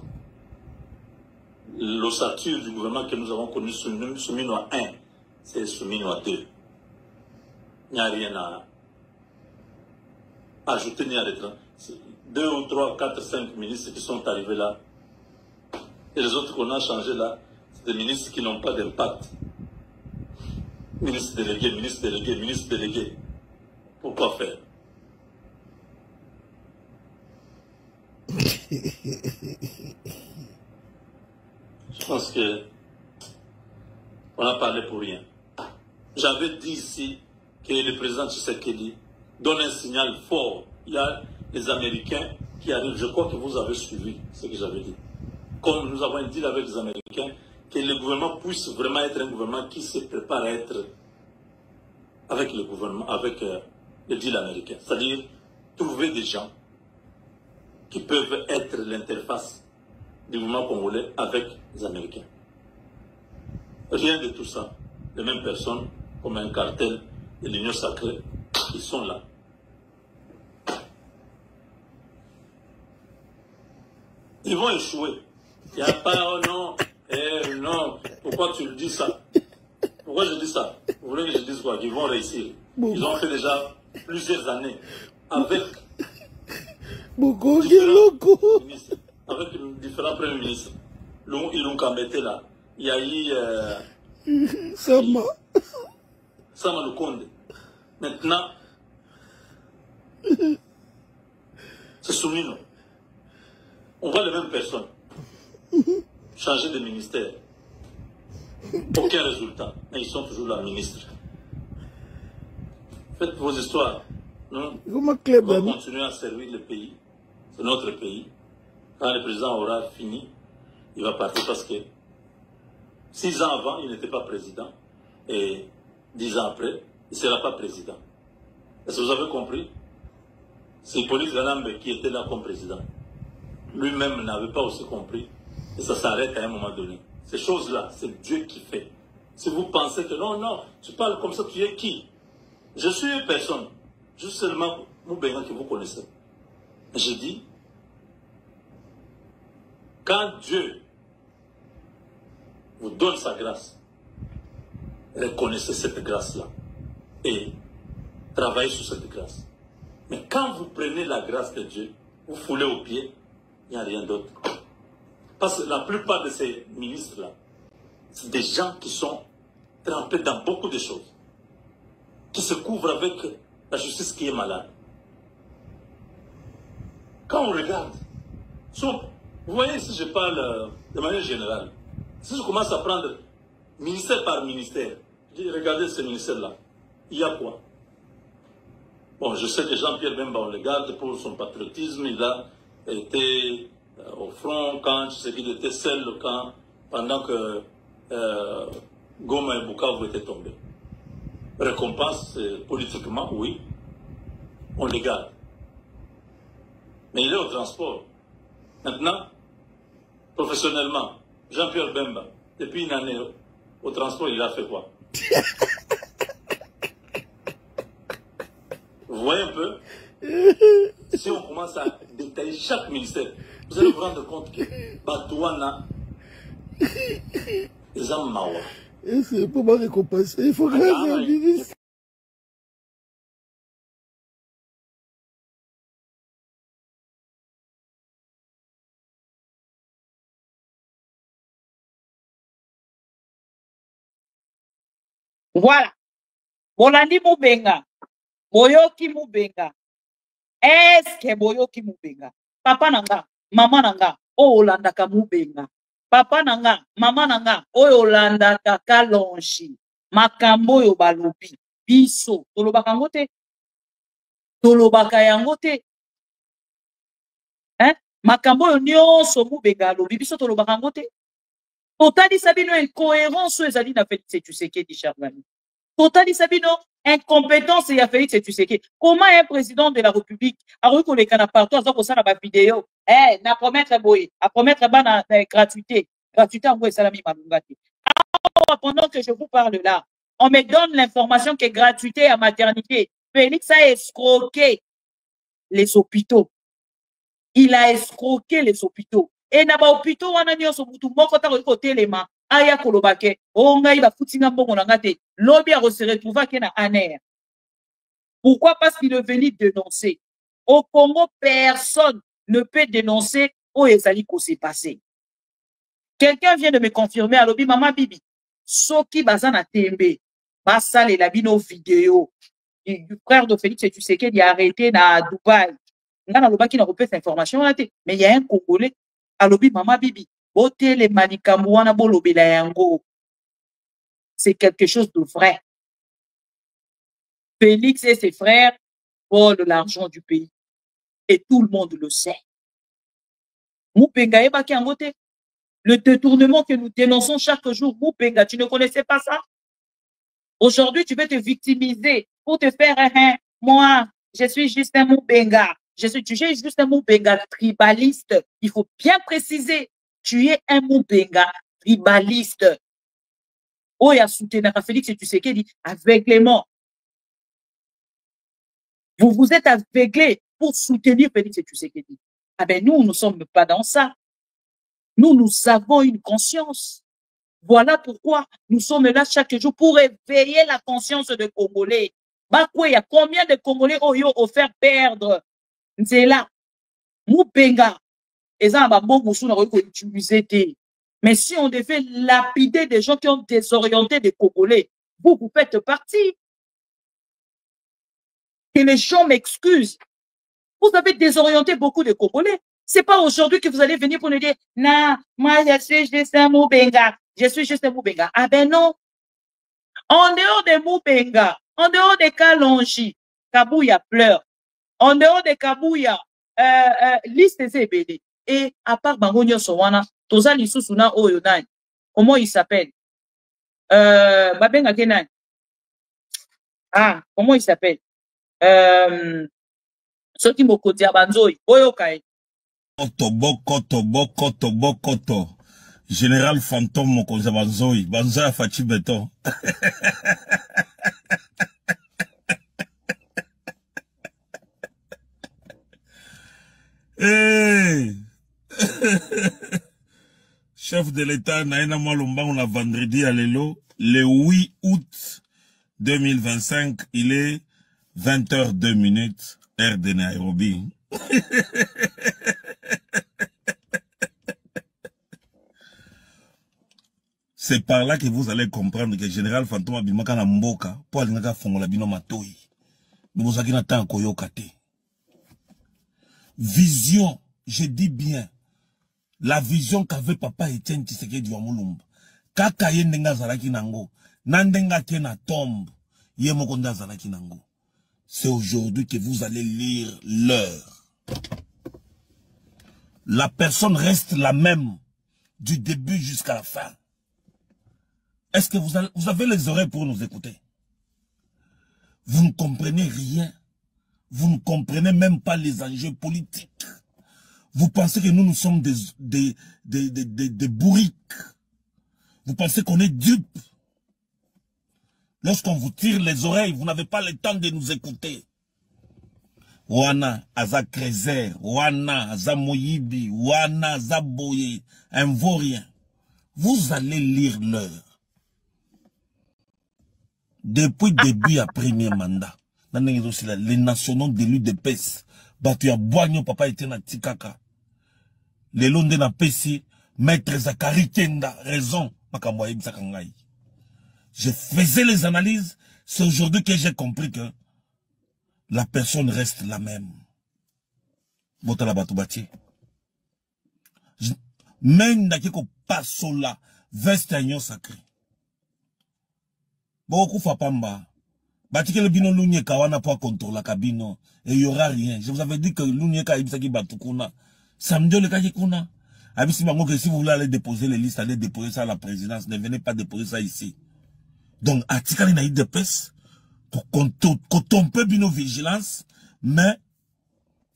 L'ossature du gouvernement que nous avons connu sous Minois 1, c'est sous Minois 2. Il n'y a rien à ajouter ni à retirer. 2 ou 3, 4, 5 ministres qui sont arrivés là. Et les autres qu'on a changés là, c'est des ministres qui n'ont pas d'impact. Ministre délégué, ministre délégué, ministre délégué. Pourquoi faire? Je pense que on a parlé pour rien. J'avais dit ici que le président Tshisekedi donne un signal fort. Il y a les Américains qui arrivent. Je crois que vous avez suivi ce que j'avais dit. Comme nous avons dit avec les Américains, que le gouvernement puisse vraiment être un gouvernement qui se prépare à être avec le gouvernement, avec le deal américain. C'est-à-dire trouver des gens qui peuvent être l'interface du gouvernement congolais avec les Américains. Rien de tout ça. Les mêmes personnes, comme un cartel de l'Union sacrée, ils sont là. Ils vont échouer. Il n'y a pas, oh non, non, pourquoi tu le dis ça? Pourquoi je dis ça? Vous voulez que je dise quoi? Qu'ils vont réussir. Ils ont fait déjà plusieurs années avec différents premiers ministres. Ils l'ont cambété là. Il y a eu Sama Lukonde. Maintenant, c'est Soumino. On voit les mêmes personnes changer de ministère. Aucun résultat. Mais ils sont toujours là, ministres. Faites vos histoires. Nous allons continuer à servir le pays. C'est notre pays. Quand le président aura fini, il va partir parce que 6 ans avant, il n'était pas président. Et 10 ans après, il ne sera pas président. Est-ce que vous avez compris? C'est Hippolyte Zalambe qui était là comme président. Lui-même n'avait pas aussi compris. Et ça s'arrête à un moment donné. Ces choses-là, c'est Dieu qui fait. Si vous pensez que non, non, tu parles comme ça, tu es qui? Je suis une personne. Juste seulement Moubenga que vous connaissez. Je dis, quand Dieu vous donne sa grâce, reconnaissez cette grâce-là et travaillez sur cette grâce. Mais quand vous prenez la grâce de Dieu, vous foulez aux pieds, il n'y a rien d'autre. Parce que la plupart de ces ministres-là, c'est des gens qui sont trempés dans beaucoup de choses, qui se couvrent avec la justice qui est malade. Quand on regarde, vous voyez, si je parle de manière générale, si je commence à prendre ministère par ministère, je dis, regardez ce ministère-là, il y a quoi? Bon, je sais que Jean-Pierre Bemba, on le garde pour son patriotisme, il a été au front quand il était seul pendant que Goma et Bukavu étaient tombés. Récompense politiquement, oui, on les garde. Mais il est au transport. Maintenant, professionnellement, Jean-Pierre Bemba, depuis une année, au transport, il a fait quoi? Vous voyez un peu? Si on commence à détailler chaque ministère, vous allez vous rendre compte que Batouana, les hommes mawa. Et c'est pour me récompenser. Il faut que je ministre. Voilà. Bolandi Mubenga. Boyoki Mubenga. Est-ce que Boyoki Mubenga? Papa nanga, maman nanga, o Olanda ka Mubenga. Papa nanga, maman nanga, o Olanda ka Kalonji. Makambo yo balobi. Biso. Tolobaka ngote. Tolobaka yangote. Hein? Makambo yo nyonso Mubenga lobi. Biso tolobaka ngote. Totali sabino incohérence ezali na Félix Tshisekedi Charvani. Totali sabino incompétence ya Félix Tshisekedi. Comment un président de la République a reconnu qu'on a partout à ça na vidéo na promettre boy, à promettre bana gratuité en gros salami malungati. Pendant que je vous parle là, on me donne l'information que gratuité à maternité. Félix a escroqué les hôpitaux. Il a escroqué les hôpitaux. Et na ba hôpitaux wana nyonso mutu moko ta ko telema aya kolobake o ngai ba futinga mbongo na ngate lobi a se retrouver ke na aner. Pourquoi? Parce qu'il est venu dénoncer. Au Congo, personne ne peut dénoncer où ezali ko s'est passé. Quelqu'un vient de me confirmer à lobi maman bibi soki bazana tembe basale la bino vidéo du frère de Félix Tshisekedi a arrêté na Dubaï. Ngana lobaki na repère cette information là mais il y a un Congolais alobi mama bibi bote les manikambo wana bolobela yango. C'est quelque chose de vrai. Félix et ses frères volent l'argent du pays et tout le monde le sait. Mubenga ebaki yango te. Le détournement que nous dénonçons chaque jour, Mubenga, tu ne connaissais pas ça? Aujourd'hui, tu veux te victimiser pour te faire moi, je suis juste un Mubenga. Tu es juste un Mubenga tribaliste. Il faut bien préciser. Tu es un Mubenga tribaliste. Oh, il y a soutenu Félix Tshisekedi aveuglément. Vous vous êtes aveuglés pour soutenir Félix Tshisekedi. Ah ben nous ne sommes pas dans ça. Nous avons une conscience. Voilà pourquoi nous sommes là chaque jour pour éveiller la conscience des Congolais. Il y a combien de Congolais ont offert perdre? C'est là. Mubenga. Mais si on devait lapider des gens qui ont désorienté des Congolais, vous faites partie. Que les gens m'excusent. Vous avez désorienté beaucoup de Congolais. C'est pas aujourd'hui que vous allez venir pour nous dire, non, moi je suis juste un Mubenga. Je suis juste un Mubenga. Ah ben non. En dehors de Mubenga, en dehors de Kalonji, Kabouya pleure. En dehors de Kabouya, liste CBD. Et à part Bangonyo Sowana, Toza Lissusuna Oyodan. Comment il s'appelle? Babenga Kenan. Ah, comment il s'appelle? Ceux qui m'ont dit à Banzoï. Oyokai. Tobokoto. Général Fantôme Mokonza Banzoï. Banzoï a Fachi Beton. Hey. Chef de l'État, Naïna Malumba, on a vendredi à l'élo, le 8 août 2025, il est 20h02, heure de Nairobi. C'est par là que vous allez comprendre que le général Fantôme Abimaka na mboka, pour aller na fongola bino matoi. Mais vous avez n'attend koyokate. Vision, je dis bien, la vision qu'avait papa Etienne Tshisekedi wa Mulumba. Kaka yendenga zalaki nango, nandenga kena tombe, yemokonda zalaki nango. C'est aujourd'hui que vous allez lire l'heure. La personne reste la même du début jusqu'à la fin. Est-ce que vous avez les oreilles pour nous écouter? Vous ne comprenez rien. Vous ne comprenez même pas les enjeux politiques. Vous pensez que nous sommes des bourriques. Vous pensez qu'on est dupes. Lorsqu'on vous tire les oreilles, vous n'avez pas le temps de nous écouter. Wana, Aza Krezer, Wana, Aza Moyibi, Wana, Aza Boye, un vaurien. Vous allez lire l'heure. Depuis début à premier mandat, les nationaux d'élus de PES, Batu ya Boigno, papa était na Tikaka. Les londes na PES, maître Zakari Kenda, raison, je faisais les analyses, c'est aujourd'hui que j'ai compris que la personne reste la même. Botala Batubati. Même n'akiko pas sola, veste agnon sacré. Beaucoup Fapamba. Batike le bino l'unier kawana pour contrôler la cabine. Et il n'y aura rien. Je vous avais dit que l'unier kaibisaki batukuna. Samedi le kakikuna. Abisi mango que si vous voulez aller déposer les listes, allez déposer ça à la présidence. Ne venez pas déposer ça ici. Donc, atikali na de pes. Pour qu'on peut bino vigilance. Mais,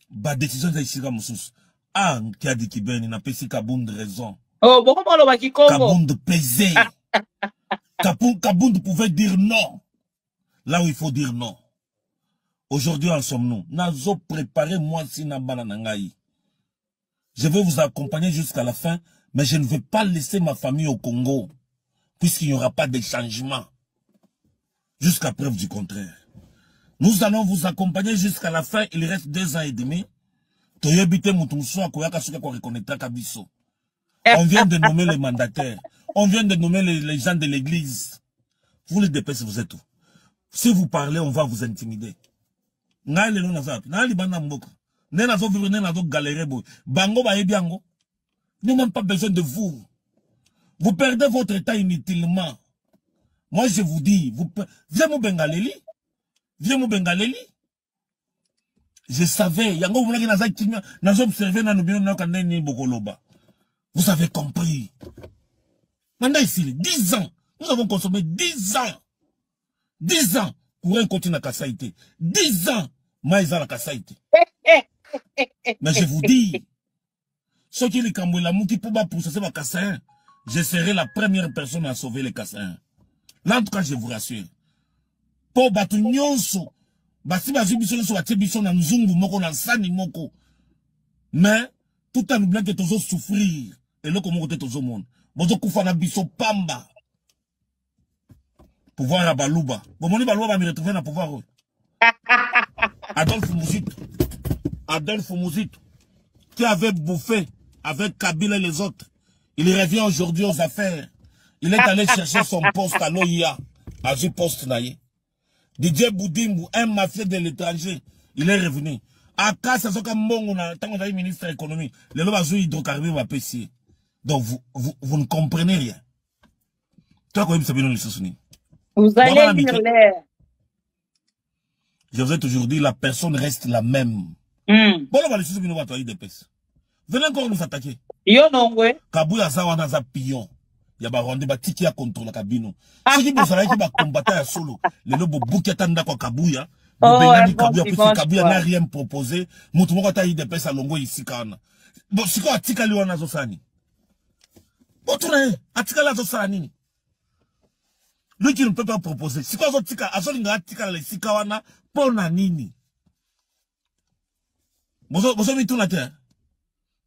ba décision de ici comme sous. Ah, qui a dit qu'il ben, il n'a pas si Kabound raison. Oh, bon, comment on Kabound pesé. Kabound pouvait dire non. Là où il faut dire non. Aujourd'hui, en sommes-nous. Nazo préparé moi si nabana nangaï. Je vais vous accompagner jusqu'à la fin, mais je ne vais pas laisser ma famille au Congo, puisqu'il n'y aura pas de changement. Jusqu'à preuve du contraire. Nous allons vous accompagner jusqu'à la fin, il reste 2 ans et demi. On vient de nommer les mandataires. On vient de nommer les gens de l'église. Vous les dépêchez, vous êtes où? Si vous parlez, on va vous intimider. Nous n'avons même pas besoin de vous. Vous perdez votre temps inutilement. Moi, je vous dis, viens mon Bengaleli. Viens mon Bengaleli. Je savais, vous avez compris. Maintenant ici, 10 ans. Nous avons consommé 10 ans. 10 ans pour un continent à Kassaïté. 10 ans, maïsa la Kassaïté. Mais je vous dis, ceux qui les Kambouela Mouki pour pousser ma Kassaïen, je serai la première personne à sauver les Kassaïens. Là, en tout cas, je vous rassure. Pour battre nyonso, basi bazibiso so atibiso na nzungu moko na sani moko. Mais tout en oubliant que tozo souffrir et le comment côté tozo monde. Bozo kufa na biso pamba. Pouvoir à Balouba. Bon moni Balouba va me retrouver dans pouvoir. Adolphe Mouzito qui avait bouffé avec Kabila et les autres. Il revient aujourd'hui aux affaires. Il est allé chercher son poste à l'OIA. À ce poste naïe. Didier Boudimou, un mafieux de l'étranger, il est revenu. À Kassa, c'est comme bon, tant qu'on a eu ministre de l'économie, les lois hydrocarbures va pêcher. Donc vous ne comprenez rien. Toi, quand même, vous allez dire l'air. Je vous ai toujours dit, la personne reste la même. Bon, on va laisser ce va des pèses. Venez encore nous attaquer. Yo non, ouais. Kabouya Zawana za pion. Ya ba ronde ba tiki ya contre la cabine. Si vous savez que ba combattre à solo, le lobo buketanda kwa Kabouya, Bengani Kabouya puisque Kabouya n'a rien proposé, mutu moko ta ide pesa longo ici kana. Bon siko atika li wana zo sani. Botre atika la zo sani. Lui qui ne peut pas proposer. Siko zo tika azolinga atika la sika wana pona nini. Bozo mi tuna te.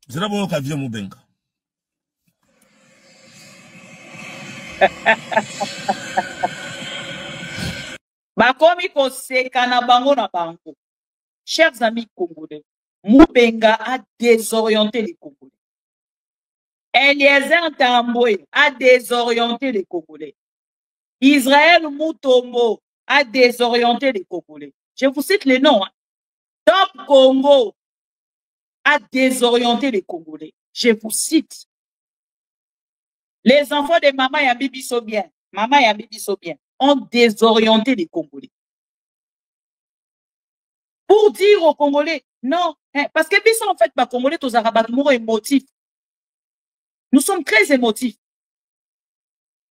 Zera bo ka via mubenga. Bakomi koseka na bango na bango. Chers amis congolais, Mubenga a désorienté les Congolais. Eliezer Tamboué a désorienté les Congolais. Israël Mutombo a désorienté les Congolais. Je vous cite les noms. Hein. Top Congo a désorienté les Congolais. Je vous cite. Les enfants de Maman et Bibi Sobien, Maman et Bibi Sobien, ont désorienté les Congolais. Pour dire aux Congolais, non, hein, parce que Bissot, en fait, les Congolais, tous Arabes, nous émotifs. Nous sommes très émotifs.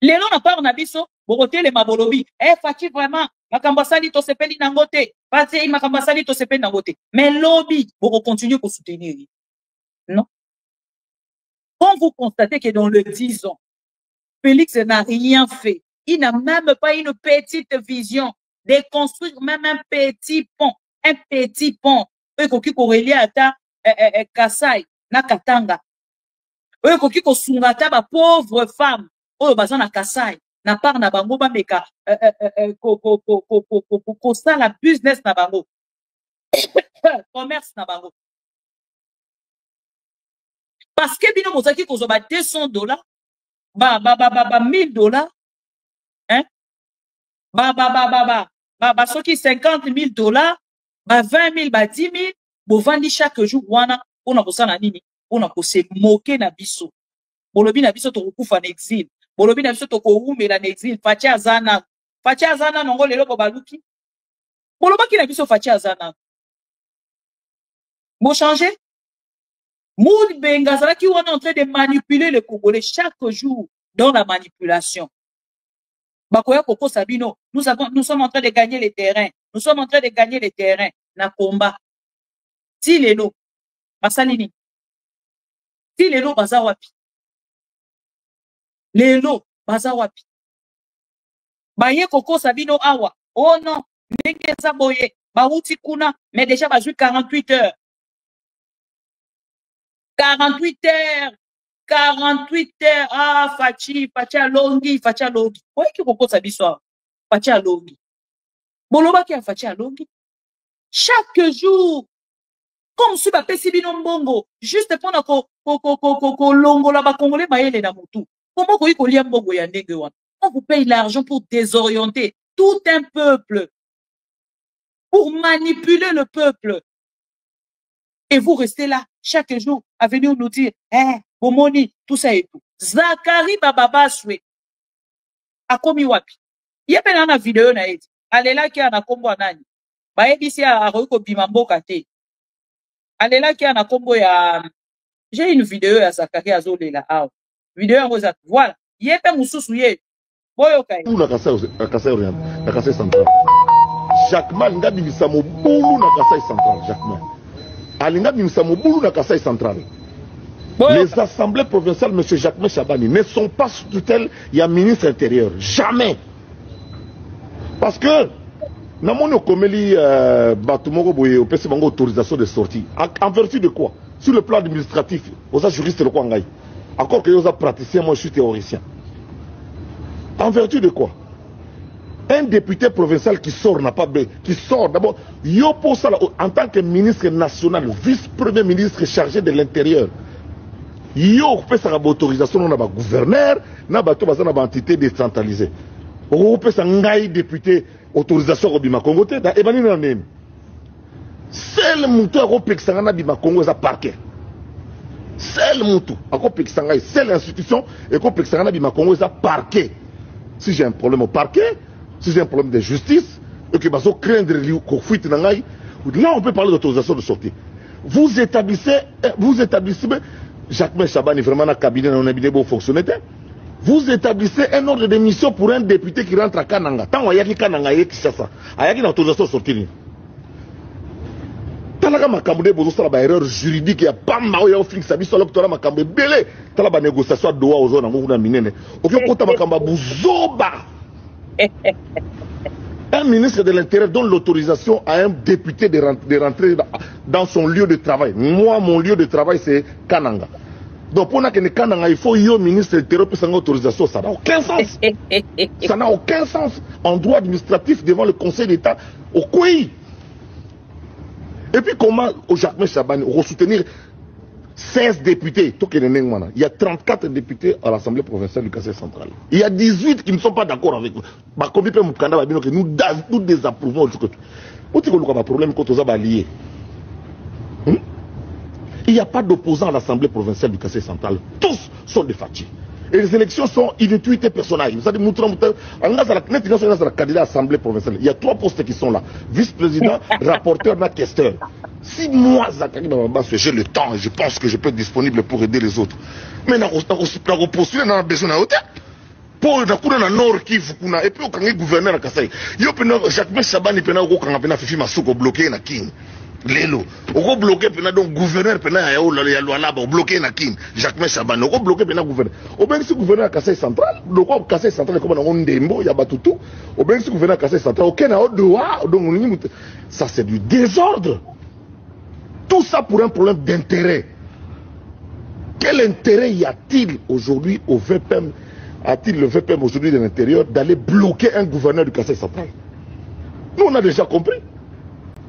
Les gens n'ont pas en Abisso, Boroté, les Mabolobi, Fati vraiment, Makambasali, Tosepeli Nangote, Pati, Makambasali, Tosepeli Nangote. Mais lobby, pour continuer pour soutenir. Non. Quand vous constatez que dans le 10 ans, Félix n'a rien fait. Il n'a même pas une petite vision de construire même un petit pont. Un petit pont. Eux, qui corrélé à ta Kasai, na Katanga. Eux, qui sungata ba pauvre femme. Eux, bazan na Kasai. na part na bango ba meka ko sala business na bango commerce na bango parce que bino mozaki ko zo ba $200 ba $1000 hein ba soki $50,000 ba 20,000 ba 10,000 bovandi chaque jour wana ona kosala nini ona ko se moquer na biso bolobi na biso to kokufa na exil bolobi na biso to koumela na exil fachi azana ngo lelo ko baluki bolobaki na biso fachi azana mo changer Moud Bengazala qui est en train de manipuler les Congolais chaque jour dans la manipulation. Bakoya Koko Sabino, nous sommes en train de gagner les terrains. Nous sommes en train de gagner les terrains. Na combat. Si lelo, Basalini. Si lelo, Bazawapi. Lelo, Bazawapi. Baye Koko Sabino Awa. Oh non, Nenge Zaboye. Baouti Kuna, mais déjà, Bazou 48 heures. 48 heures, ah, Fachi Alongi. Oui, qui propose sa bissoire? Fachi Alongi. Boloba qui a Fachi Alongi. Chaque jour, comme si Bapé Sibino Mbongo, juste pendant qu'on longo là-bas, Congolais, maïle na moutou. Comment qu'on y colle Mbongo yandegewan? On vous paye l'argent pour désorienter tout un peuple, pour manipuler le peuple. Et vous restez là, chaque jour, à venir nous dire, Bomoni, tout ça et tout. Zakari Bababa Soué. A komi wapi. Y'a pas une vidéo na eti. Allez là qui a na kombo anani. Bae d'ici à Roiko Bimambo Kate. Allez là qui a na kombo ya. J'ai une vidéo à Zakari Azole là. Vidéo à Rosat. Voilà. Y'a pas moussou yé. Boyo kai. Tout la Kassai centrale. Jacquemin, Ngabi Misamo, Boulou na Kassai centrale. Jacquemin. Alinga Bimsamobulu na Kassai central. Les assemblées provinciales, M. Jacquemin Chabani, ne sont pas sous tutelle, il y a ministre intérieur. Jamais. Parce que, Namono Komeli Batumoro Boye, au PC Bango autorisation de sortie. En vertu de quoi? Sur le plan administratif, aux juristes le Kwangaï. Encore que vous avez praticien, moi je suis théoricien. En vertu de quoi? Un député provincial qui sort n'a pas besoin, qui sort d'abord, yo pour ça en tant que ministre national, vice-premier ministre chargé de l'intérieur, yo fait sa autorisation na ba gouverneur, na ba to bazana ba entité décentralisée. On peut sa ngai député autorisation au Bima Congo te da ebani na nem. Seul mutu a kopekisanga na Bima Congo za parquet. Seul mutu a kopekisanga, seule institution et kopekisanga na Bima Congo za parquet. Si j'ai un problème au parquet, si j'ai un problème de justice, et que baso craindre qu'on fuite dans l'aïe, là on peut parler d'autorisation de sortie. Vous établissez, Jacquemin Chabani vraiment dans le cabinet, on a bien beau fonctionner. Vous établissez un ordre de mission pour un député qui rentre à Kananga. Tant qu'il y a Kananga, il y a Kishasa. Il y a une autorisation de sortie. Talaga makambo de bozo sala ba erreur juridique ya bamba o ya office sabi solo tora makambo belé tala ba négociation doa ozo na nguna minene okyo kota makambo buzoba. Un ministre de l'Intérieur donne l'autorisation à un député de rentrer dans son lieu de travail. Moi, mon lieu de travail, c'est Kananga. Donc, pour que Kananga, il faut que le ministre de l'Intérieur puisse avoir autorisation. Ça n'a aucun sens. Ça n'a aucun sens. En droit administratif, devant le Conseil d'État, au Kouï. Et puis, comment, au Jacquemin Chabani, on va soutenir 16 députés. Il y a 34 députés à l'Assemblée provinciale du Kassai central. Il y a 18 qui ne sont pas d'accord avec nous. Nous désapprouvons. Il n'y a pas de problème quand on est alliés. Il n'y a pas d'opposants à l'Assemblée provinciale du Kassai central. Tous sont des Fachi. Et les élections sont inutilité personnelle. Vous savez, candidat à l'Assemblée provinciale. Il y a 3 postes qui sont là. Vice-président, rapporteur, questeur. Si moi, Zakari Babamba, j'ai le temps et je pense que je peux être disponible pour aider les autres. Mais on postuler dans la besoin de hauteur. Pour le Nord Kivu, et puis on est gouverneur à Kassai. Jacquemin Chabani, il y a Fifi Masuko bloqué na King. Lelo. On bloqué donc gouverneur bloqué na King. Jacquemin Chabani, on bloqué gouverneur. Au bien si gouverneur à Kassai central, donc Kassai central comme on Ndembo, il y a Batutu. Au bien si gouverneur à Kassai central, aucun a donc ça c'est du désordre. Tout ça pour un problème d'intérêt. Quel intérêt y a-t-il aujourd'hui au VPM, a-t-il le VPM aujourd'hui de l'intérieur d'aller bloquer un gouverneur du Kasaï central? Nous, on a déjà compris.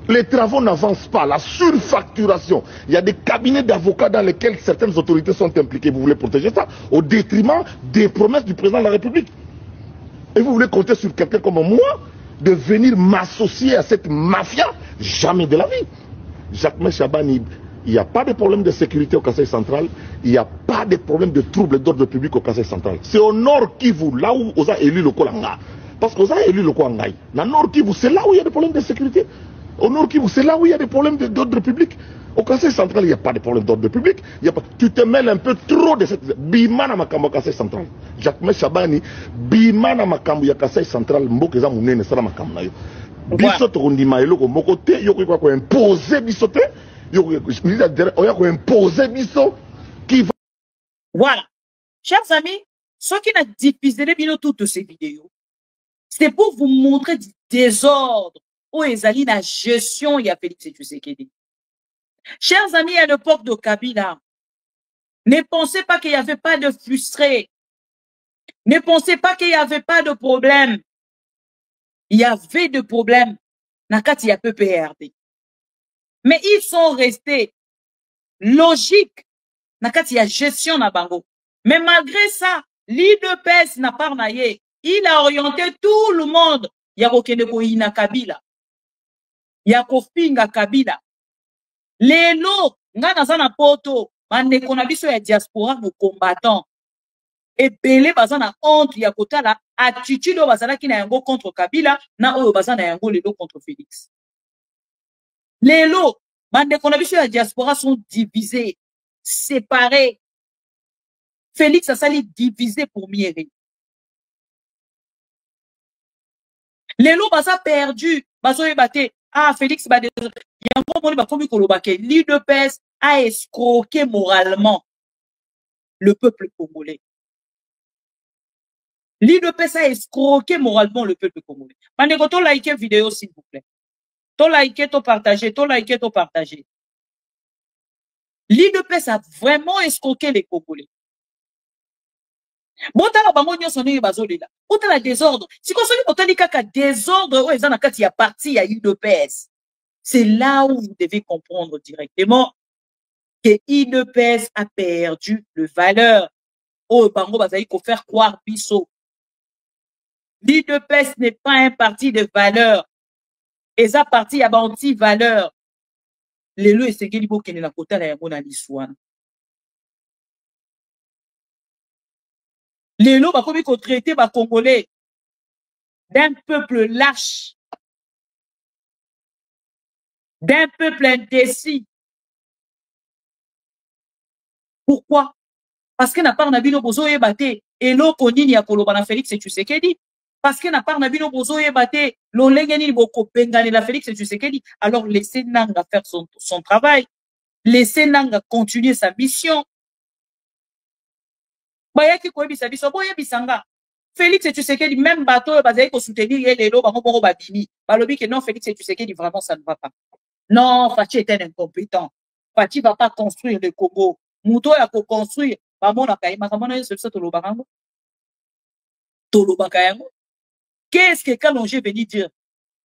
Les travaux n'avancent pas, la surfacturation. Il y a des cabinets d'avocats dans lesquels certaines autorités sont impliquées. Vous voulez protéger ça au détriment des promesses du président de la République. Et vous voulez compter sur quelqu'un comme moi de venir m'associer à cette mafia? Jamais de la vie. Jacques Chabani, il n'y a pas de problème de sécurité au Kasaï central, il n'y a pas de problème de troubles d'ordre public au Kasaï central. C'est au Nord Kivu, là où on a élu le Kolanga. Parce qu'on a élu le Kolanga. Dans Nord Kivu, c'est là où il y a des problèmes de sécurité. Au Nord Kivu, c'est là où il y a des problèmes d'ordre public. Au Kasaï central, il n'y a pas de problème d'ordre public. Il y a pas... Tu te mêles un peu trop de cette... Bimana Makambo Kasaï central. Jacques Chabani, Bimana Makambo Kasaï central, Mbokeza Mounene Sara Makambo. Biso to ndima eloko moko te yoko ko imposer biso te yoko ko imposer biso qui va. Voilà. Chers amis, ceux qui n'ont diffusé toutes ces vidéos, c'est pour vous montrer du désordre où ils allaient la gestion il y a Félix Tshisekedi. Chers amis, à l'époque de Kabila, ne pensez pas qu'il n'y avait pas de frustrés. Ne pensez pas qu'il n'y avait pas de problème. Il y avait des problèmes dans il y a PPRD. Mais ils sont restés logiques dans il y a gestion na bango. Mais malgré ça, l'IDPS n'a pas naïe. Il a orienté tout le monde. Il y a Rokeneko Ina Kabila. Il y a Kofinga Kabila. Les lots, ngana zana poto, maneko na biso ya diaspora nos combattants. Et belé bazana honte ya kota la attitude au bazana qui na yango contre Kabila na oyo bazana yango lelo contre Félix. Les lots, maneko na biso ya diaspora sont divisés, séparés. Félix a sali divisé pour mieux. Les lots baza perdu, bazo ebate. Ah Félix ba yango moni ba komi kolobake l'IDPS a escroqué moralement le peuple congolais. L'IDPS a escroqué moralement le peuple congolais. Mandeko to like vidéo s'il vous plaît. To like, to partager, to like, to partager. L'IDPS a vraiment escroqué les Congolais. Botala bango nyoso ni bazolila. Botala désordre. Si kosoni botali kaka désordre o ezana kati ya parti ya IDPS. C'est là où vous devez comprendre directement que IDPS a perdu le valeur. Oh bango bazali ko faire croire biso. L'IDPS n'est pas un parti de valeur. Et ça parti à anti-valeur. Les lois et ce qui est la côté de la l'histoire. Les lois, comme ils ont traité les Congolais d'un peuple lâche, d'un peuple indécis. Pourquoi? Parce que n'a pas nabino bozo ebate et l'eau konini ya kolobana Félix Tshisekedi. Parce que n'a pas nabino bozo ebate l'olengeni boko pengane la Félix Tshisekedi. Alors laissez Nanga faire son travail. Laissez Nanga continuer sa mission. Bayaki ko ebisa biso boye bisanga. Félix Tshisekedi même bateau bazali ko soutenir et les lots bango bongo babimi. Balobi que non Félix Tshisekedi vraiment ça ne va pas. Non, Fachi est un incompétent. Fachi va pas construire le Congo. Mouto ya ko construire. Qu'est-ce que Kalonji est venu dire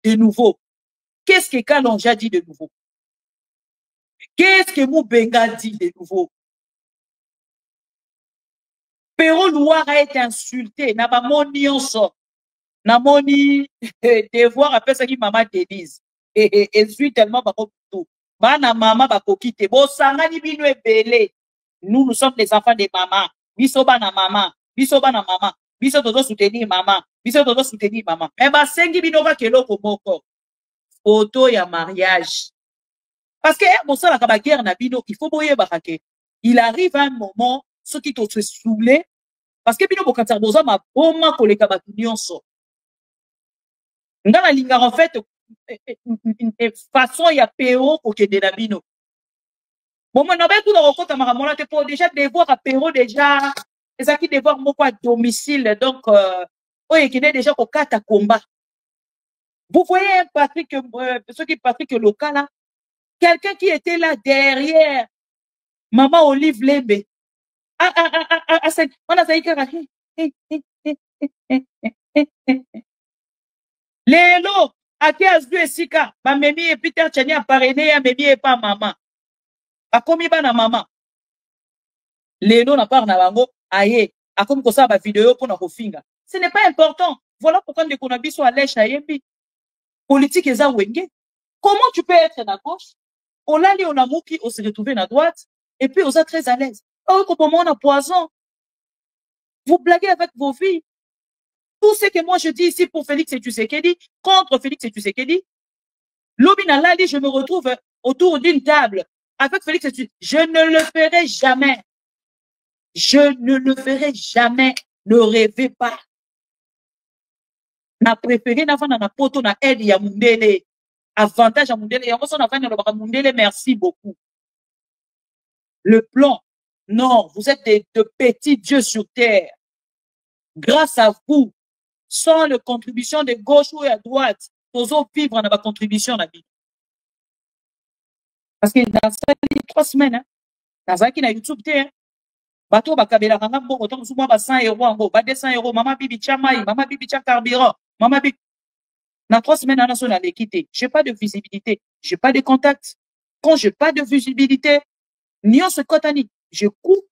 de nouveau? Qu'est-ce que Kalonji a dit de nouveau? Qu'est-ce que Moubenga dit de nouveau? Perron Noir a été insulté. N'a pas mon nyonso. N'a mon devoir après ça qui maman Denise. Et suis tellement bako tout. Bana maman bako quitter. Bo sangani bino ebele. Nous sommes les enfants de maman. Biso bana maman. Biso bana maman. Biso dodo soutenir maman. Biso dodo soutenir maman. Mais ba sengi bino ba keloko moko. Photo ya mariage. Parce que bon ça la kaba guerre na bino, il faut boyer barake. Il arrive un moment ceux qui t'ont saoulé parce que bino bokantar boza ma boma koleka ba nyonso. Ngala linga en fait une façon ya péro ko kende na bino. Bon, moi, n'avais tout le recours à Maramona, pour déjà devoir à Péro, déjà, et ça qui devoir mon à domicile, donc, oui, qui est déjà au cas à combat. Vous voyez, Patrick, ceux qui Patrick local, là, quelqu'un qui était là derrière, Maman Olive Lembe. On a ça, Lelo, ake azdu esika, ba memi e Peter Tchani a parrainé, ya memi e pa maman. A komi ba na maman. Lelo na part na bango, aye, a komi kosa ba vidéo pour na kofinga. Ce n'est pas important. Voilà pourquoi on a biso à lèche à yembi. Politique eza wenge. Comment tu peux être à gauche? On l'a on a mouki, on s'est retrouvé à droite, et puis on est très à l'aise. Oh, comment on a poison? Vous blaguez avec vos vies. Tout ce que moi je dis ici pour Félix et Tshisekedi, contre Félix et Tshisekedi, Lobina Lali, je me retrouve autour d'une table avec Félix et Tshisekedi. Je ne le ferai jamais. Je ne le ferai jamais. Ne rêvez pas. Na préféré na vana na poto na aide ya mundele. Avantage à mundele. Ya moso na vana na mundele, merci beaucoup. Le plan, non, vous êtes de petits dieux sur terre. Grâce à vous, sans la contribution de gauche ou à droite, nous allons vivre dans ma contribution à vie. Parce que dans ces 3 semaines, dans un qui na YouTube, bateau bakabela kanga mbongo autant que moi 100 € en gros, 200 €, maman bibi chamai, maman bibi cha carburant, maman bibi. Dans 3 semaines, on a son quitté. J'ai pas de visibilité, j'ai pas de contact. Quand j'ai pas de visibilité, ni on se cotani, je coupe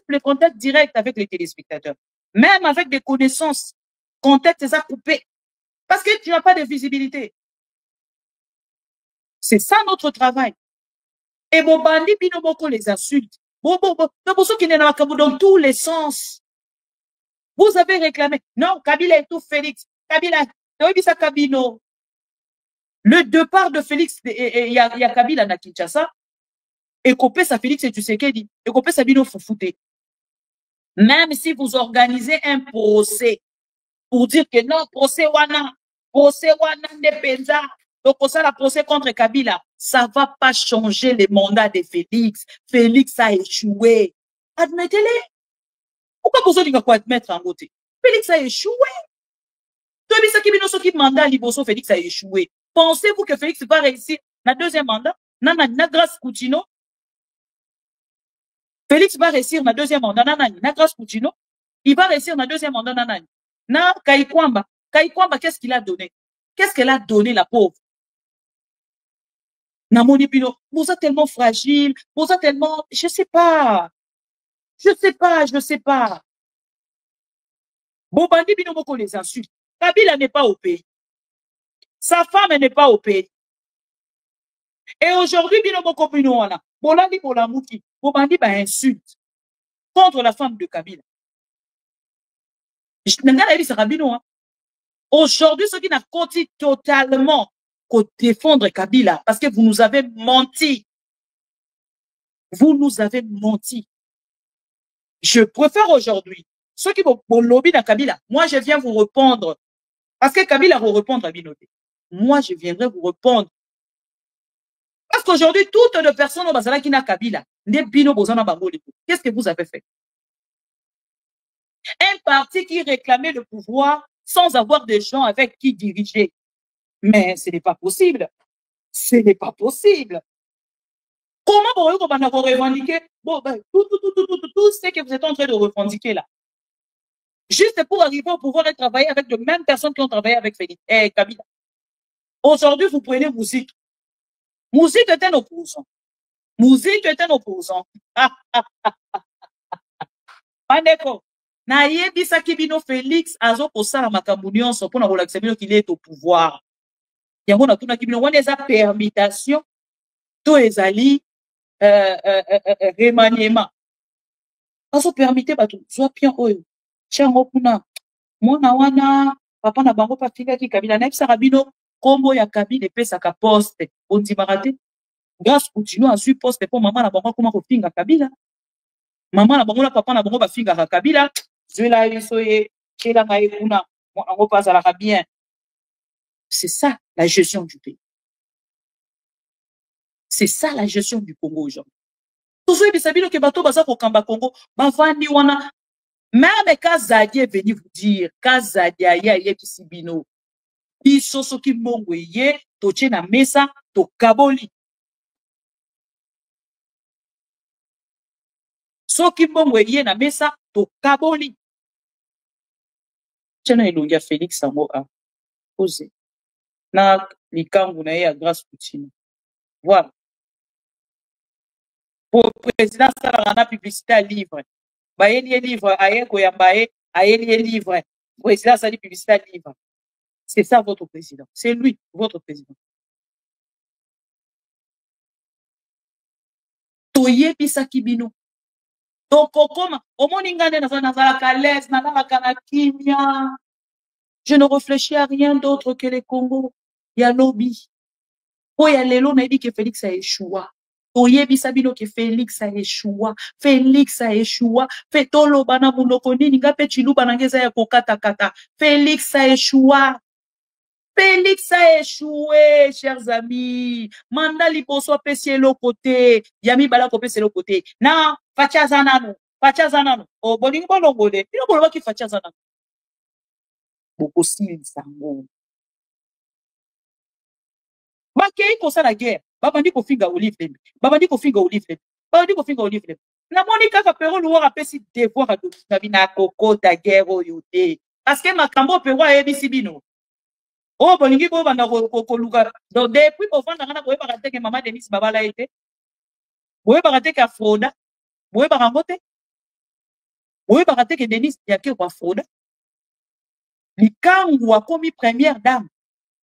les contacts directs avec les téléspectateurs. Même avec des connaissances, contact ça coupé. Parce que tu n'as pas de visibilité. C'est ça notre travail. Et mon bandit, binomoko les insulte. Dans tous les sens. Vous avez réclamé. Non, Kabila est tout Félix. Kabila, Kabino. Le départ de Félix, il y a Kabila na Kinshasa. Et copé ça Félix et Tshisekedi. Et copé ça Bino Foufoute. Même si vous organisez un procès pour dire que non, procès wana ne penza. Donc, ça, la procès contre Kabila, ça ne va pas changer les mandats de Félix. Félix a échoué. Admettez-les. Pourquoi vous avez quoi admettre en côté? Félix a échoué. Félix a échoué. Pensez-vous que Félix va réussir dans le deuxième mandat? Na grâce Coutinho. Félix va réussir dans le deuxième mandat. Na grâce Coutinho. Il va réussir dans le deuxième mandat. Na Kaikwamba. Kaikwamba, qu'est-ce qu'il a donné? Qu'est-ce qu'elle a donné, la pauvre? Namoni Bino, vous êtes tellement fragile, vous êtes tellement, je sais pas. Bobandi Bino Moko les insulte. Kabila n'est pas au pays. Sa femme n'est pas au pays. Et aujourd'hui, Bino Moko Bino wana, Bolandi Bolamuki, Bobandi ba insulte contre la femme de Kabila. Aujourd'hui, ceux qui n'ont continué totalement qu'au défendre Kabila, parce que vous nous avez menti. Vous nous avez menti. Je préfère aujourd'hui, ceux qui vont lobby dans Kabila, moi je viens vous répondre. Parce que Kabila va répondre à Binoté. Moi je viendrai vous répondre. Parce qu'aujourd'hui, toutes les personnes au Bazala qui n'a Kabila, qu'est-ce que vous avez fait? Un parti qui réclamait le pouvoir sans avoir des gens avec qui diriger. Mais ce n'est pas possible. Ce n'est pas possible. Comment vous revendiquer tout ce que vous êtes en train de revendiquer là? Juste pour arriver au pouvoir et travailler avec les mêmes personnes qui ont travaillé avec Félix et Kabila. Aujourd'hui, vous prenez musique. Musique est un opposant. Musique est un opposant. Mandeko. Na yebisa kibino Félix azo kosala makambo nyonso pona kolakisa bino qu'il est au pouvoir. Yango na tuna kibino wana eza permutation to ezali remaniement. Azo permite bato zwa pion oyo. Chango kuna mwana wana papa na bango pa finga ki Kabila na yebisa bino kombo ya Kabila epesaka poste ondimaka te. Grâce Coutinho azwi poste po mama na bango koma kofinga Kabila. Maman na bango na papa na bango ba finga Kabila. C'est ça la gestion du pays. C'est ça la gestion du Congo aujourd'hui. Même Kazadi est venu vous dire, Kazadi aye kisibino. Biso soki mbongo ye, toche na mesa, to kaboli. Soki mbongo ye na mesa, to kaboli. Tiens, il y a Félix Sango a posé. Na likangu na ya grâce Poutine. Voilà. Pour le président, ça la publicité à livre. Baye livre, aye koyambaye, aye livre. Président, ça dit publicité à livre. C'est ça votre président. C'est lui, votre président. Toye pisaki bino. Donc, comme, au moningane na l'aise, na kimia. Je ne réfléchis à rien d'autre que les Congo. Il y a lobby. Oh, il y a l'élo, on a dit que Félix a échoué. Toye bisabino que Félix a échoué. Félix a échoué. Fetolo bana munokoni, ninga pechilu banangeza ya kokata kata. Félix a échoué. Félix a échoué, chers amis. Manda liposo pesi l'autre côté. Yami bala ko pesi l'autre côté. Na, facha zanano. Facha zanano. Oh, bolingo bolongole. Pino bolwa ki facha zanano. Boko sili sango. Bakei kosa la guerre. Babandi ko finga olive lembe. Babandi ko finga olive lembe. Babandi ko finga olive lembe. Na moni kaka pero luwa apesi devoir à na koko ta guerre oyote. Parce que makambo pero ayebisi bino. Oh, bolingi bo banda ko luka. Donc depuis ko vanda ngana ko yeba teke mama Denis babala ete. Boye ba teke Froda. Boye ba ngote. Boye ba teke Denis yake kwa Froda. Likangu akomi première dame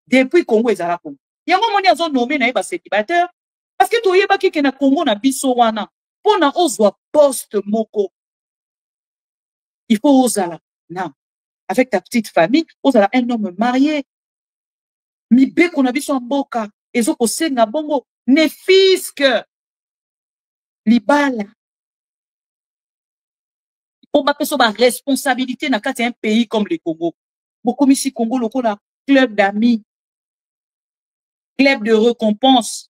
depuis Congo ezala Congo. Yango moni azo nommé na yeba célibataire parce que toyeba ki na Congo na biso wana pona ozwa poste moko. Il faut ozala na avec ta petite famille, ozala un homme marié. Mibe qu'on a biso mboka ezo ko senga bongo ne fisque libala. On va faire sa responsabilité dans un pays comme le Congo. Beaucoup ici Congo le a club d'amis, club de récompense.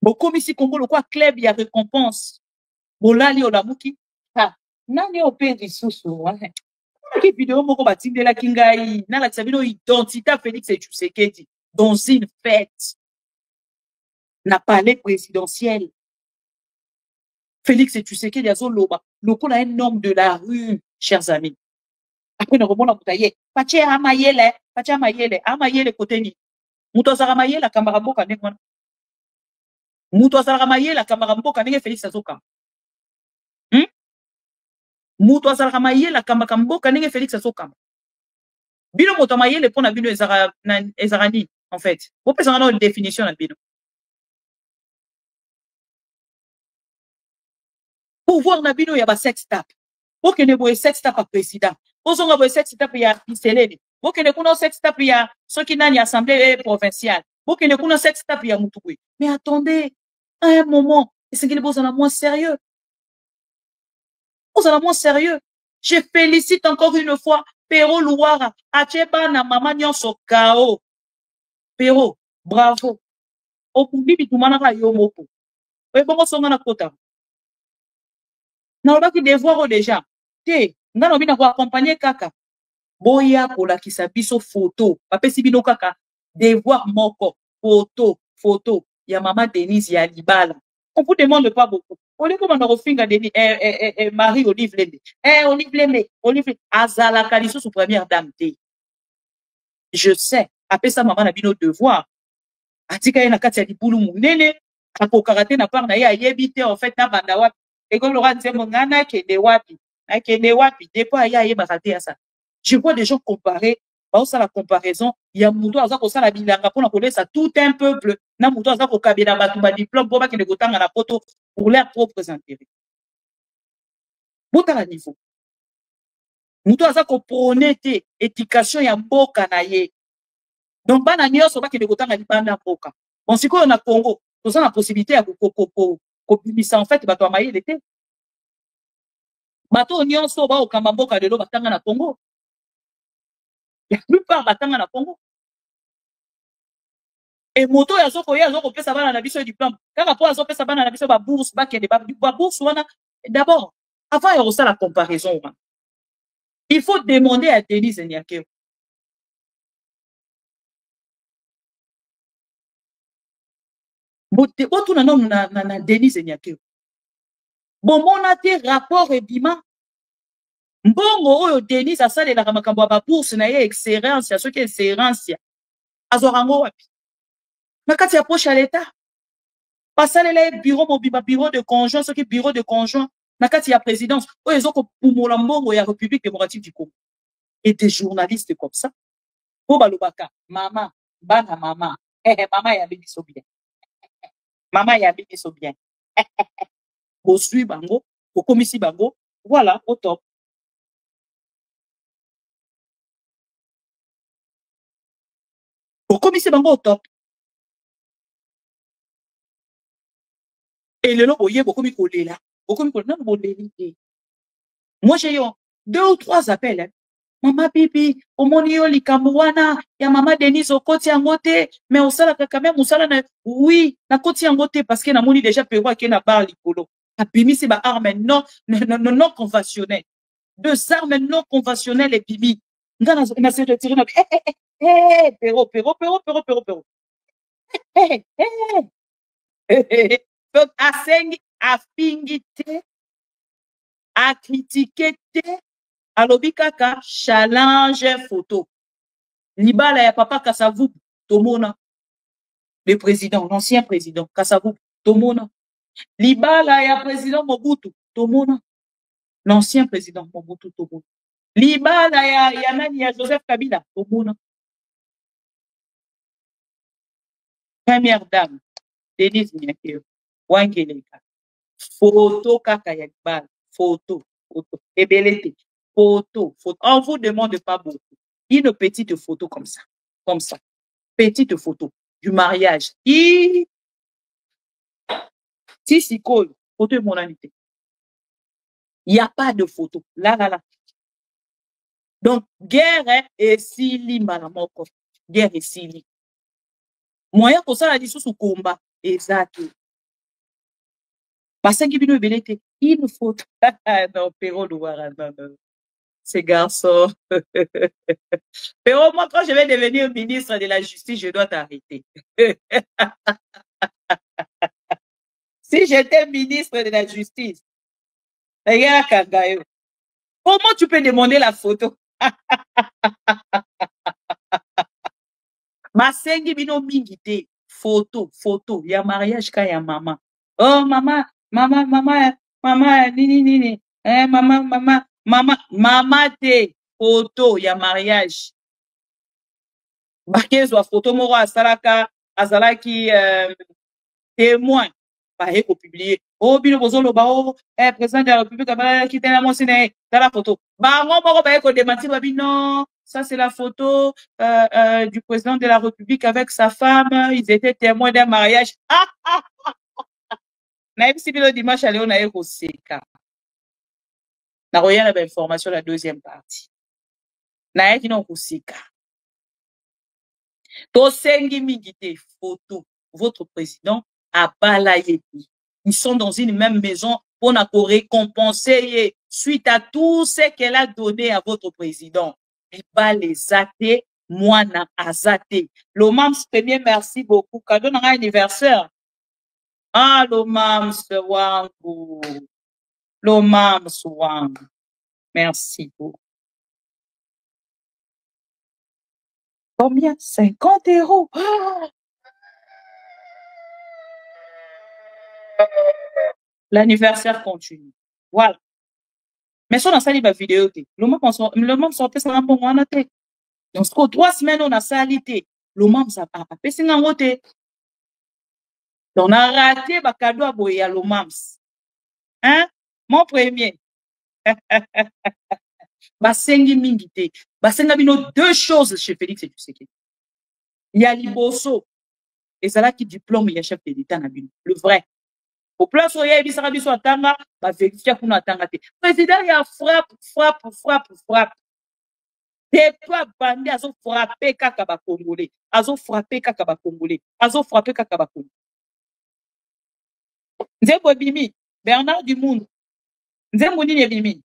Beaucoup ici Congo le a club de récompense. Bolali olamuki ha nani opéri susu ouais. Qui vidéo moko batinde la kingai na la sabino identité Félix Tshisekedi dans une fête na palais présidentiel. Félix Tshisekedi azoloba lokola un homme de la rue, chers amis. Après nous remonons à Boutaye. Pache amayele côté ni. Muto azara mayele kamara mboka ndenge wana. Muto azara mayele kamara mboka ndenge Félix azoka. Muto azara mayele kamara mboka ndenge Félix azoka. Bino moto mayele pona bino ezara ni en fait. Vous pouvez avoir une définition na bino. Pouvoir na bino ya ba sex tap. Ok ne boye sex tap a président. Ozonga boye sex tap ya Iselene. Ok ne kuno sex tap ya soki nani assemblée provinciale. Ok ne kuno sex tap ya Mutukwe. Mais attendez, à un moment, est-ce qu'il est besoin moins sérieux? Besoin moins sérieux. Je félicite encore une fois Pero Louara, Acheba na mama nyonso kao. Pero, bravo. Okundi bitumana ka yo moko. Oye bongo songa na kota. Na obaki devoir déjà. Te, ngano bina ko accompagner kaka. Boya kolakisa biso photo. Bapesi bino kaka devoir moko. Photo. Ya mama Denise ya Libala. On vous demande pas beaucoup. On est comme on a refinga Denis, Marie Olive Lembe. Olive Azala Kaliso sous première dame. Je sais. Après ça, maman a bien nos devoirs. Atika na kati ya libulu munene. Ako karate na par na ya yebite en fait na bandawa. Et comme Laurent disait, mon nana qui est de wapi. Des fois, il y a raté à ça. Je vois des gens comparer. Bah, ça la comparaison. Il y a Mouto Azako, ça la bilanga pour la ça tout un peuple. Na Mouto Azako Kabila Batouba diplôme pour qui ne goûtent à la photo pour leurs propres intérêts. Bouta à niveau. Mouto Azako pronete éducation ya mboka na ye. Donc, bana nyonso ba qui ne goûtent à la libanda mboka. Bon, si quoi on a Congo, tout ça la possibilité à ça en fait, bato a maillé l'été. Bato nyonso ba okamba mboka de lo batanga na Congo. La plupart batanga na Congo. Et moto ya zoko pesa bana na biso diplôme. Kaka po azo pesa bana na biso ba bourse ba kende ba bourse wana. D'abord, avant il y a la comparaison. Il faut demander à Denise Nyakeo. Bote otu na nom na Denise Nyakeo. Bon mon a rapport et bima Mbongo oyo Denis asalelaka makambo ya babourse na ye excellence ya soki excellence azorango wapi na kati ya poche ya l'État basalela ye bureau mobimba bureau de conjoint soki bureau de conjoint na kati ya présidence oyo ezokopumola mbongo ya République démocratique du Congo et des journalistes comme ça po balobaka mama bana mama mama ya biso bien mama ya biso bien bosui bango bokomisi bango voilà au top. Bokomisi bango au top. Et le lot boye bokomi kolela. Bokomi kolela non boleli. Moi j'ai eu 2 ou 3 appels. Hein. Mama pipi, omoni yo likambo wana ya mama Denise okoti yango te, mais osala quand même osala na oui, na koti yango te parce que na moni déjà perwa ke na bar likolo. Abimisi ba armes non conventionnelles. 2 armes non conventionnelles et bimi. Nga na se retirer na pero. Donc, à fingité, à critiquer, à l'obikaka, challenge photo. Libala ya papa Kassavou, Tomona. Le président, l'ancien président, Kassavou, Tomona. Libala ya président Mobutu, Tomona. L'ancien président Mobutu, Tomona. Libala ya nani ya Joseph Kabila, Tomona. Première dame, Denise Nyakeo. Wangeleka. Photo kaka ya libala. Photo. Ebelete. Photo. On vous demande pas beaucoup. Une petite photo comme ça. Comme ça. Petite photo du mariage. Si colle. Photo de mon amitié. Il n'y a pas de photo. Là. Donc, guerre et sili malamoko. Guerre et sili. Moyen pour ça, la discussion sous combat. Exact. Parce que une photo. Non, Péro Louara, non. Ces garçons. Péro, moi, quand je vais devenir ministre de la Justice, je dois t'arrêter. Si j'étais ministre de la Justice, regarde Kangayo. Comment tu peux demander la photo? Masengi bino mingite. Photo. Il y a mariage quand il y a maman. Oh, maman, nini. Maman te. Photo, il y a mariage. Bakezwa photo moro asalaka, azalaki témoin. Pas publié. Oh, bino bozolo ba oh, président de la République abala ki tena monsine, dans la photo. Ba moko ba ko démentir ba bino. Ça, c'est la photo du président de la République avec sa femme. Ils étaient témoins d'un mariage. Même si le dimanche, allez, on a eu aussi. Na roya na information la deuxième partie. Na yaki no kusika. To sengi migite photo. Votre président a balayé. Ils sont dans une même maison pour récompenser suite à tout ce qu'elle a donné à votre président. Et pas les athées, moi na azate. L'Omams premier, merci beaucoup. Cadeau dans anniversaire. Ah, l'Omams wangu. L'Omams wangu. Merci beaucoup. Combien? 50 €. Ah! L'anniversaire continue. Voilà. Mais si on a sali ma vidéo, le membre sortait ça pour moi. Donc, 3 semaines, on a salité. Le membre ça a passé dans l'autre. On a raté ma cadeau à boyer à l'Omams. Hein? Mon premier. Basengi mingite. Basenga bino 2 choses chez Félix et Tshisekedi. Il y a Liboso. Et c'est là qui diplôme, il y a chef de l'État. Le vrai. Au place où il y a Bisarabi sur Atanga, bah, vérifier qu'on a Atanga. Président, il y a frappe. Des pas bandits, ils ont frappé Kakaba Congolais. Ils ont frappé Kakaba Congolais. Nzembo Bimi, Bernard Dumoun. Nzembo Nini Bimi.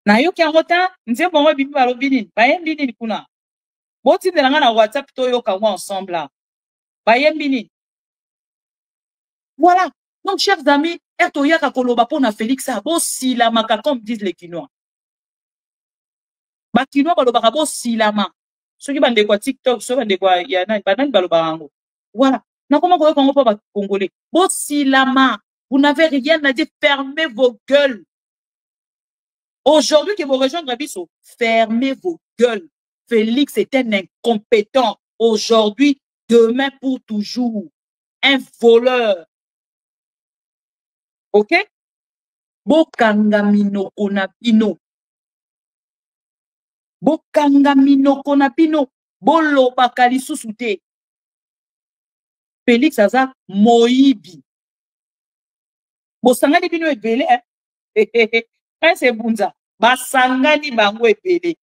Na yo qui en retard, Nzembo Bimi Balobini. Bayem Bini Kuna. Boti de la WhatsApp, Toyo Kawa ensemble là. Bayem Bini. Voilà. Donc, chers amis, Toyaka koloba pona Félix a bo silamaka comme disent les Kinois. Ba Kinois balobaka bo silama. Soki bande kwa TikTok, so bande kwa yana banani baloba rango. Voilà. Na comment koyo kongo pa congolais. Bo silama. Vous n'avez rien à dire, fermez vos gueules. Aujourd'hui que vous rejoindre Bisso, fermez vos gueules. Félix est un incompétent. Aujourd'hui, demain pour toujours. Un voleur. Ok? Bokanga minoko na pino. Bokanga minoko na pino. Bolo bakali susute. Félix aza moibi. Bosangani bino ebele, hein? C'est bunza. Basangani bango ebele.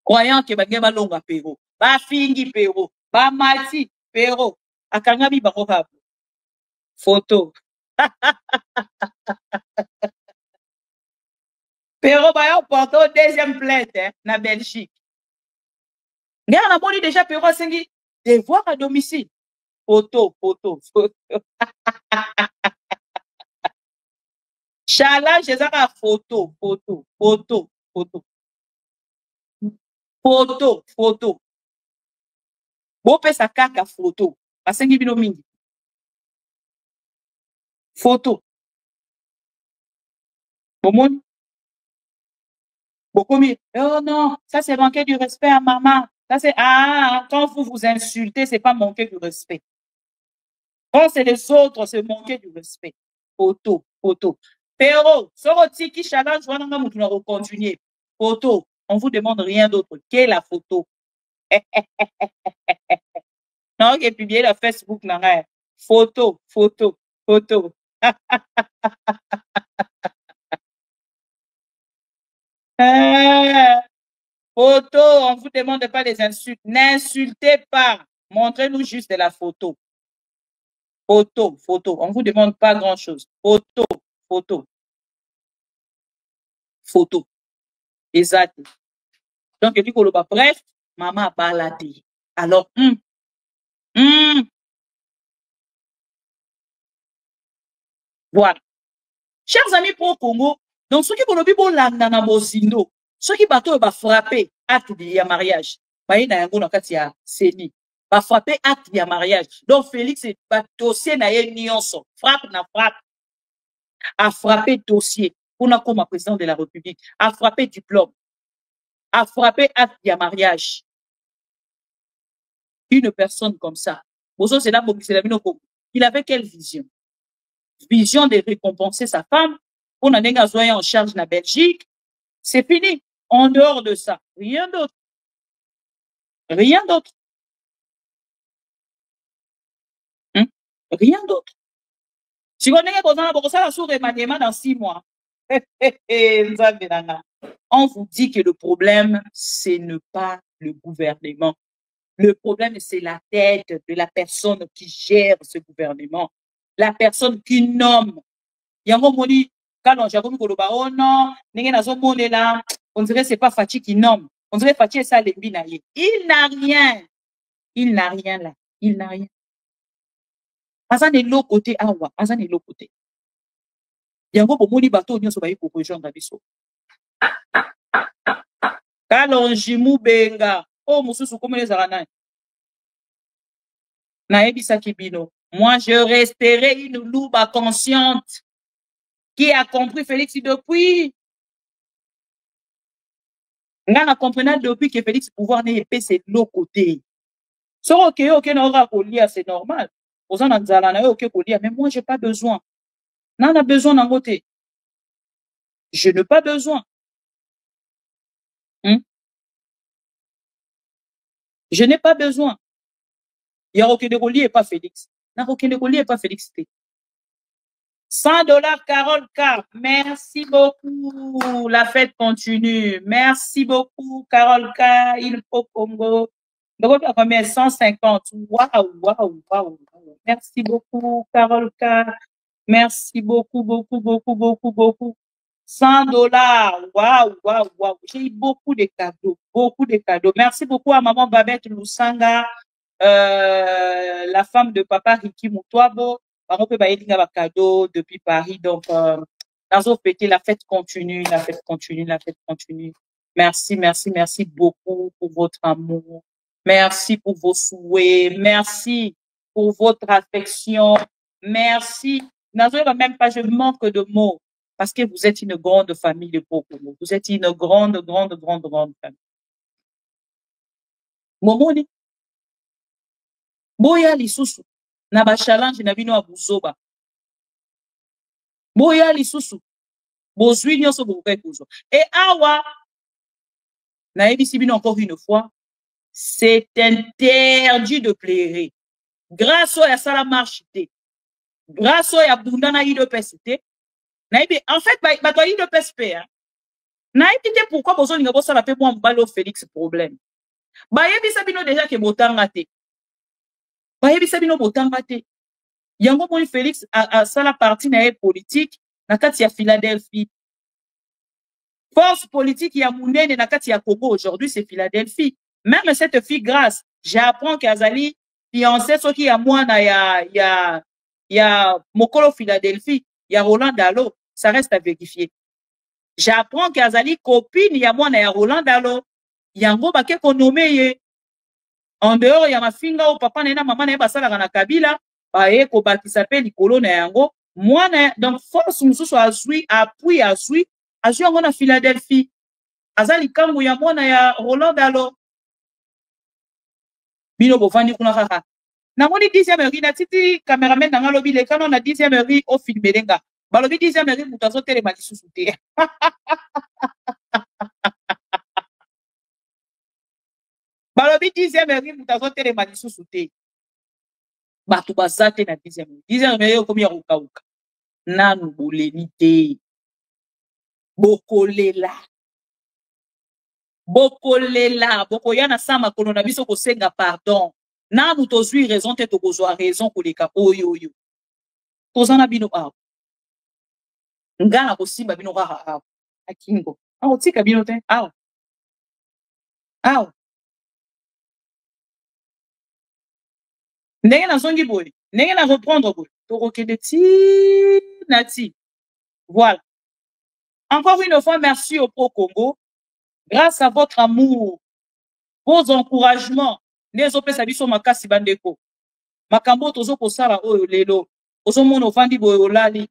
Croyant que bagé balonga pero. Ba fingi pero. Ba mati pero. Akangami bango kabu. Photo. Pero ba yo porto deuxième plainte, hein, na Belgique. Regarde, on a moni déjà pero asengi devoir à domicile. Photo. Challenge ezaka photo. Bopesa kaka photo. Asengi bino mingi. Photo. Bomoni. Bokomi. Oh non, ça c'est manquer du respect à maman. Ça c'est quand vous vous insultez, c'est pas manquer du respect. Quand c'est les autres, c'est manquer du respect. Photo. Pero, soroti qui challenge, on va continuer. Photo. On vous demande rien d'autre que la photo. Non, qui est publié sur Facebook, là. Photo. Photo, on vous demande pas des insultes. N'insultez pas. Montrez-nous juste de la photo. Photo. On vous demande pas grand-chose. Photo. Exact. Donc, il dit bref, maman a baladé. Alors, voilà. Chers amis pro Congo, donc ceux qui vont le landa na bozindo, ceux qui bateau va frapper acte de mariage. Baï na yango na kati ya seni. Va frapper acte de mariage. Donc Félix est dossier na ye nyonso. Frappe. A frappé dossier. On a comme président de la République. A frappé diplôme. A frappé acte de mariage. Une personne comme ça. Il avait quelle vision? Vision de récompenser sa femme. On a des en charge na Belgique. C'est fini. En dehors de ça, rien d'autre. Rien d'autre. Rien d'autre. Si on est dans 6 mois, on vous dit que le problème, ce n'est pas le gouvernement. Le problème, c'est la tête de la personne qui gère ce gouvernement. La personne qui nomme. Yango moni, quand on jacob koloba, oh non, on dirait que c'est pas Fatih qui nomme. On dirait Fatih est ça les binaye. Il n'a rien. Il n'a rien là. Il n'a rien. Azan est l'autre côté, awa. Azan est l'autre côté. Yango moni bateau nyoso bayi pour rejoindre biso. Kalonjimu benga. Oh, mususu comme les aranais. Naebisa kibino. Moi, je resterai une louba consciente qui a compris Félix depuis. On a compris depuis que Félix pouvoir n'est pas c'est de l'autre côté. So, ok, n'aura qu'au lire, c'est normal. Aux gens n'ont ok, qu'au lire, mais moi, j'ai pas besoin. N'en a besoin d'un côté. Je n'ai pas besoin. Je n'ai pas besoin. Il y a aucun de colis et pas Félix. Non, aucun de colis et pas Félix. $100, Carole K. Merci beaucoup. La fête continue. Merci beaucoup, Carole K. Il faut Congo. Donc, combien? 150. Waouh. Merci beaucoup, Carole K. Merci beaucoup. $100. Waouh. J'ai eu beaucoup de cadeaux. Merci beaucoup à maman Babette Lusanga, la femme de papa Ricky Moutouabo. on peut bailler un cadeau depuis Paris. Donc, dans au fêter, la fête continue, la fête continue, la fête continue. Merci, merci, merci beaucoup pour votre amour. Merci pour vos souhaits. Merci pour votre affection. Merci. Même pas, je manque de mots parce que vous êtes une grande famille de Pokomo. Vous êtes une grande famille. Momoni. Boya lisusu. Na ba challenge na bino abuzoba. Boya lisusu. Bozwi nyonso bokai kozwa. Et awa, na ebisi bino encore une fois, c'est interdit de pleurer. Grâce à ça marche té. Grâce à bundana IDPS té. En fait, bah toi IDPS pé. Na ebité pourquoi bozo linga bosa la pe moi mbalo Félix problème. Ba yebisa bino déjà ke botanga té. Ba yebisa bino botanga té. Yango moi Félix a ça la partie na politique na kati ya Philadelphie. Force politique ya munene na kati ya Congo aujourd'hui c'est Philadelphie. Même cette fille grâce, j'apprends qu'Azali fiancé ce qui a moi na ya Mokolo Philadelphie, ya Roland Dalo, ça reste à vérifier. J'apprends qu'Azali copine ya moi na ya Roland Dalo, yango ba ke konomé ye. En dehors ya mafinga au papa na maman na basala na Kabila, ba ye ko bakisa pe likolo na yango. Moi na donc force mususu azui appui azui yango na Philadelphie. Azali kambu ya moi na ya Roland Dalo. Bino bofandi kuna kaka. Na moni 10e heure na titi cameraman na ngalobi le kanon na 10e heure au filmer lenga. Balobi 10e heure mutu azotelema lisusu te. Balobi 10e heure mutu azotelema lisusu te. Batu bazate na 10e heure. 10e heure komi ya kokauka. Nanu boleni te. Bokolela. Bokolela. Bokoya na sama kono na biso kosenga pardon. Nanu tozui raison te tokozwa raison koleka oyo. Tozana bino awa. Ngana kosimba bino kaka awa. Akingo. Awa tika bino te. Awa. Awa. Ndenge na zongi boy. Ndenge na reprendre boy. Torokende ti nati. Voilà. Encore une fois, merci au Pro Congo. Grâce à votre amour, vos encouragements, les opes sabiso makasi bandeko. Makambo tozo kosala oyo lelo. Ozo mono vandi boyo lali.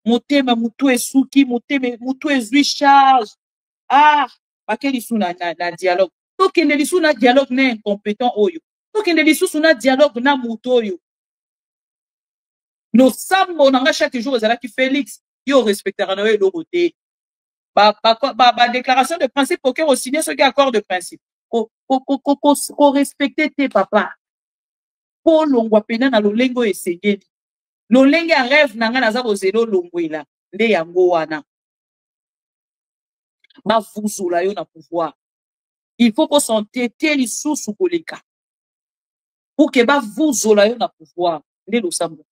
Motema mutu esuki, motema mutu ezui charge. Ah, bakeli suna na dialogue. Tokende lisu na dialogue na incompétent oyo. Tokende lisu na dialogue na mutu oyo. Nos sambo nanga chaque jour ezala ki Félix, yo respectera na yo côté. Ba déclaration de principe pour que signer ce qui accord de principe. Ko respecter tes papa. Po longwa pena na lolengo esengeli. Lolengo a rêve nanga naza ko zelo longwela. Nde yango wana. Ba vuzula yo na pouvoir. Il faut qu'on s'entête lisusu koleka. Pour que ba vuzula yo na pouvoir. Nde lo sambo.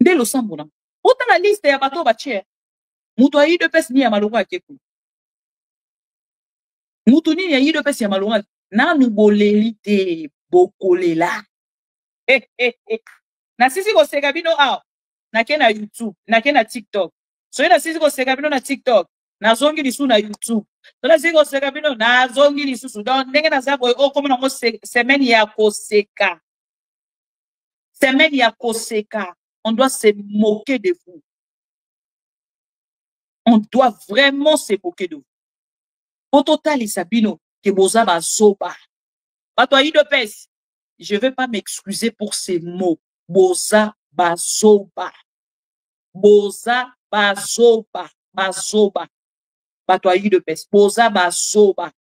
Nde lo sambo na. Autant la liste ya bato bache. Mutu ayi de pes ni ya malonga akeku. Mutu ni ya yi de pes ya malonga. Nanu boleli te bokolela. Na sisi ko seka bino aw. Na ke na YouTube, na ke na TikTok. So na sisi ko seka bino na TikTok, na zongi lisu na YouTube. So na sisi ko seka bino na zongi lisu. Donc ndenge na za boy o komo na mo semaine ya koseka. Semaine ya koseka. On doit se moquer de vous. On doit vraiment se moquer de vous. Au total, Isabino, que boza bazoba. Patoi de pes. Je ne vais pas m'excuser pour ces mots. Boza bazoba. Boza bazoba. Bazoba. Patoi de pes. Boza bazoba.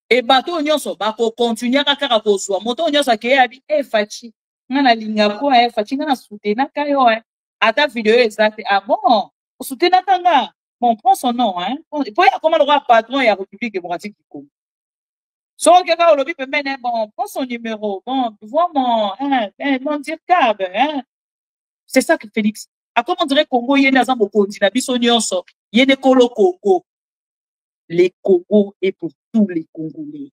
Et bateau nyonso, bako continuer kaka kozwa. Moto nyonso akeye abi, fachi. Ngana linga ko fachi ngana soutenir kayo ata vidéo exacte. Ah bon, soutenir kanga. Bon, prends son nom hein. Pour y a comment le roi patron et la République démocratique du Congo. Son quelqu'un au lobby peut mener bon, prends son numéro. Bon, vois mon câble hein. C'est ça que Félix. À comment dirait Congo y est dans un continent biso nyonso, y est Kolo Congo. Les Congo est pour tous les Congolais.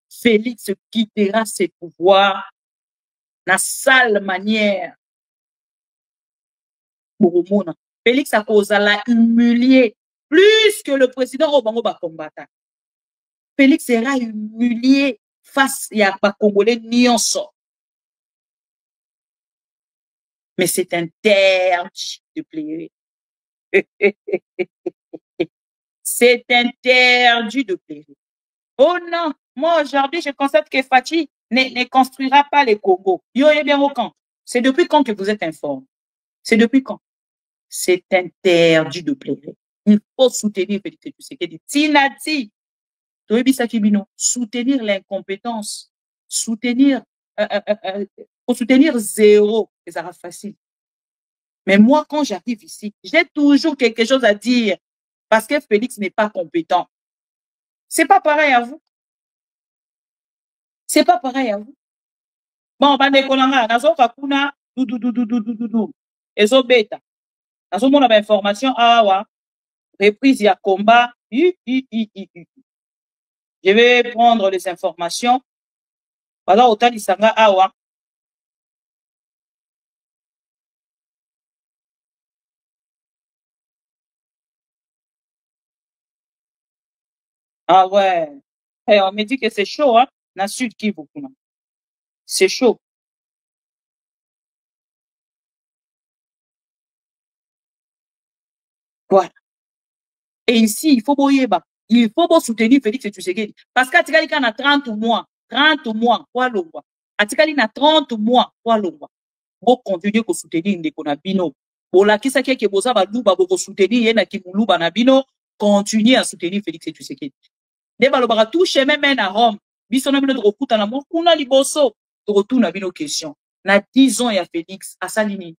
Félix quittera ses pouvoirs dans sale manière. Félix a causé la humilié plus que le président Obango combattant. Félix sera humilié face à Congolais Nyonso. Mais c'est interdit de pleurer. C'est interdit de pleurer. Oh non, moi aujourd'hui je constate que Fachi ne construira pas les Congo. Yo est bien au camp. C'est depuis quand que vous êtes informé? C'est depuis quand? C'est interdit de pleurer. Il faut soutenir Félix Tshisekedi. Tinati. Soutenir l'incompétence. Soutenir, pour soutenir zéro, ça sera facile. Mais moi, quand j'arrive ici, j'ai toujours quelque chose à dire parce que Félix n'est pas compétent. C'est pas pareil à vous. C'est pas pareil à vous. Bon, bande konanga, nazo kakuna, ezo beta. Nazo mona ba information awa, reprise ya combat. Je vais prendre les informations. Voilà, autant d'Isanga awa. Ah ouais. Hey, on me dit que c'est chaud, hein, dans Sud Kivu. C'est chaud. Voilà. Et ici, il faut soutenir Félix Tshisekedi. Parce qu'Atikali a 30 mois, quoi l'on Atikali na 30 mois, quoi l'on Vous continuez à soutenir Ndeko na bino. Bola kisa ke boza ba luba bo soutenir yena ki muluba na bino, continuez à soutenir Félix Tshisekedi. Deba lo baka touche même à Rome. Biso na bino de rokuta na mo kuna liboso. De retour na bino question. Na 10 ans ya Félix à Salini.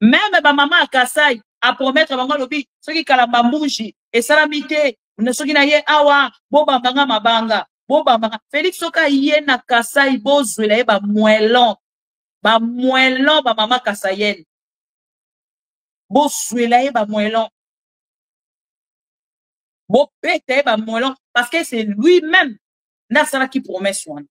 Même ba maman à Kasai à promettre bango lobi ceux qui kalamba mbuji et salamité ne ceux qui na ye awa bo bambanga mabanga bo bambanga Félix soka ye na Kasai bozwela ye ba moelon ba maman Kasayenne bo swela ye ba moelon bo pete ba moelon parce que c'est lui-même na sala qui promet soin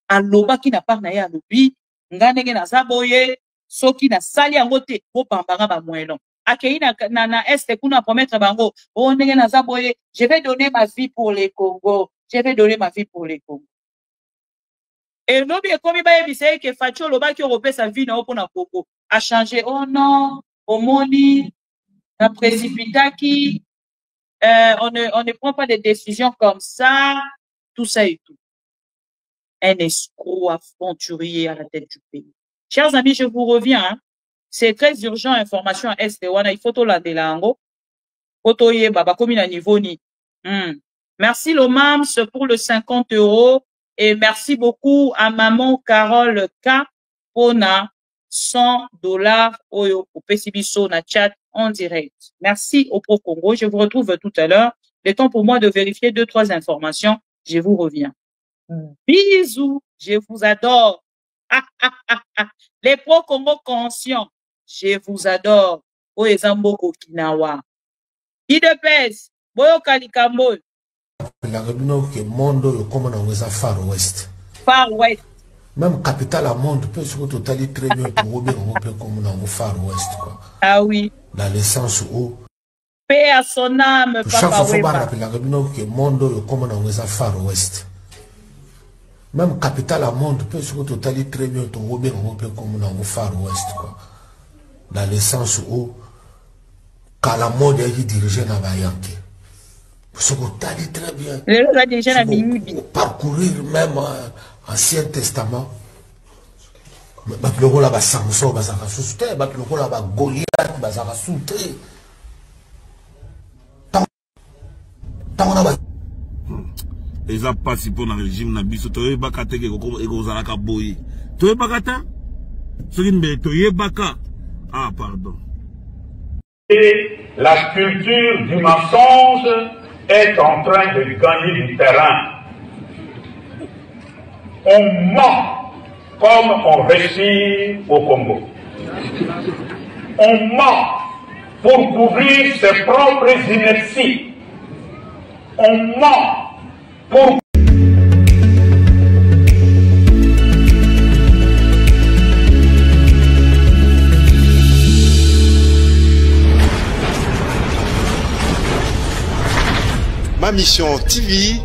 aloba qui n'a pas na ye alobi ngandenge na zaboye soki na sali yango te bo bambanga ba moelon akei na este kuna promettre bango o ndenge na zaboye je vais donner ma vie pour les Congo, je vais donner ma vie pour les Congo. Et nobi ekomi ba yebisa ke Facho loba ki oropé sa vie na opona Congo a changé. Oh non, omoni na précipitaki on ne prend pas des décisions comme ça, tout ça et tout. Un escroc aventurier à la tête du pays. Chers amis, je vous reviens. Hein. C'est très urgent, information à ST1. Il faut tout la délango. Faut y baba comme il a niveau ni. Merci Lomams pour le 50 € et merci beaucoup à maman Carole K pour na $100 au PCBSO na chat en direct. Merci au Pro Congo. Je vous retrouve tout à l'heure. Le temps pour moi de vérifier 2-3 informations. Je vous reviens. Bisous. Je vous adore. Les Pro Congo conscients. Je vous adore. Oezambo Okinawa. Idepes. Boyo Kalikambo. Que monde comme on a Far West. Far West. Même capitale à monde peut se totalement très bien comme on a Far West quoi. Ah oui. Dans le sens où paix à son âme. Chaque fois faut rappeler que monde comme on a Far West. Même capitale à monde peut se totalement très bien comme on a Far West quoi. Dans le sens où quand la mode est dirigée dans la Yankee. Ce qu'on t'a dit très bien. Parcourir même l'Ancien Testament. Le là Samson, le là Goliath, ils ont participé dans le régime Nabiso. Tu es bakate que Kozalaka boyi. Tu es bakata? Ce qui me tu baka. Ah pardon. Et la culture du mensonge est en train de gagner du terrain. On ment comme on respire au Congo. On ment pour couvrir ses propres inerties. On ment pour... Ma Mission TV,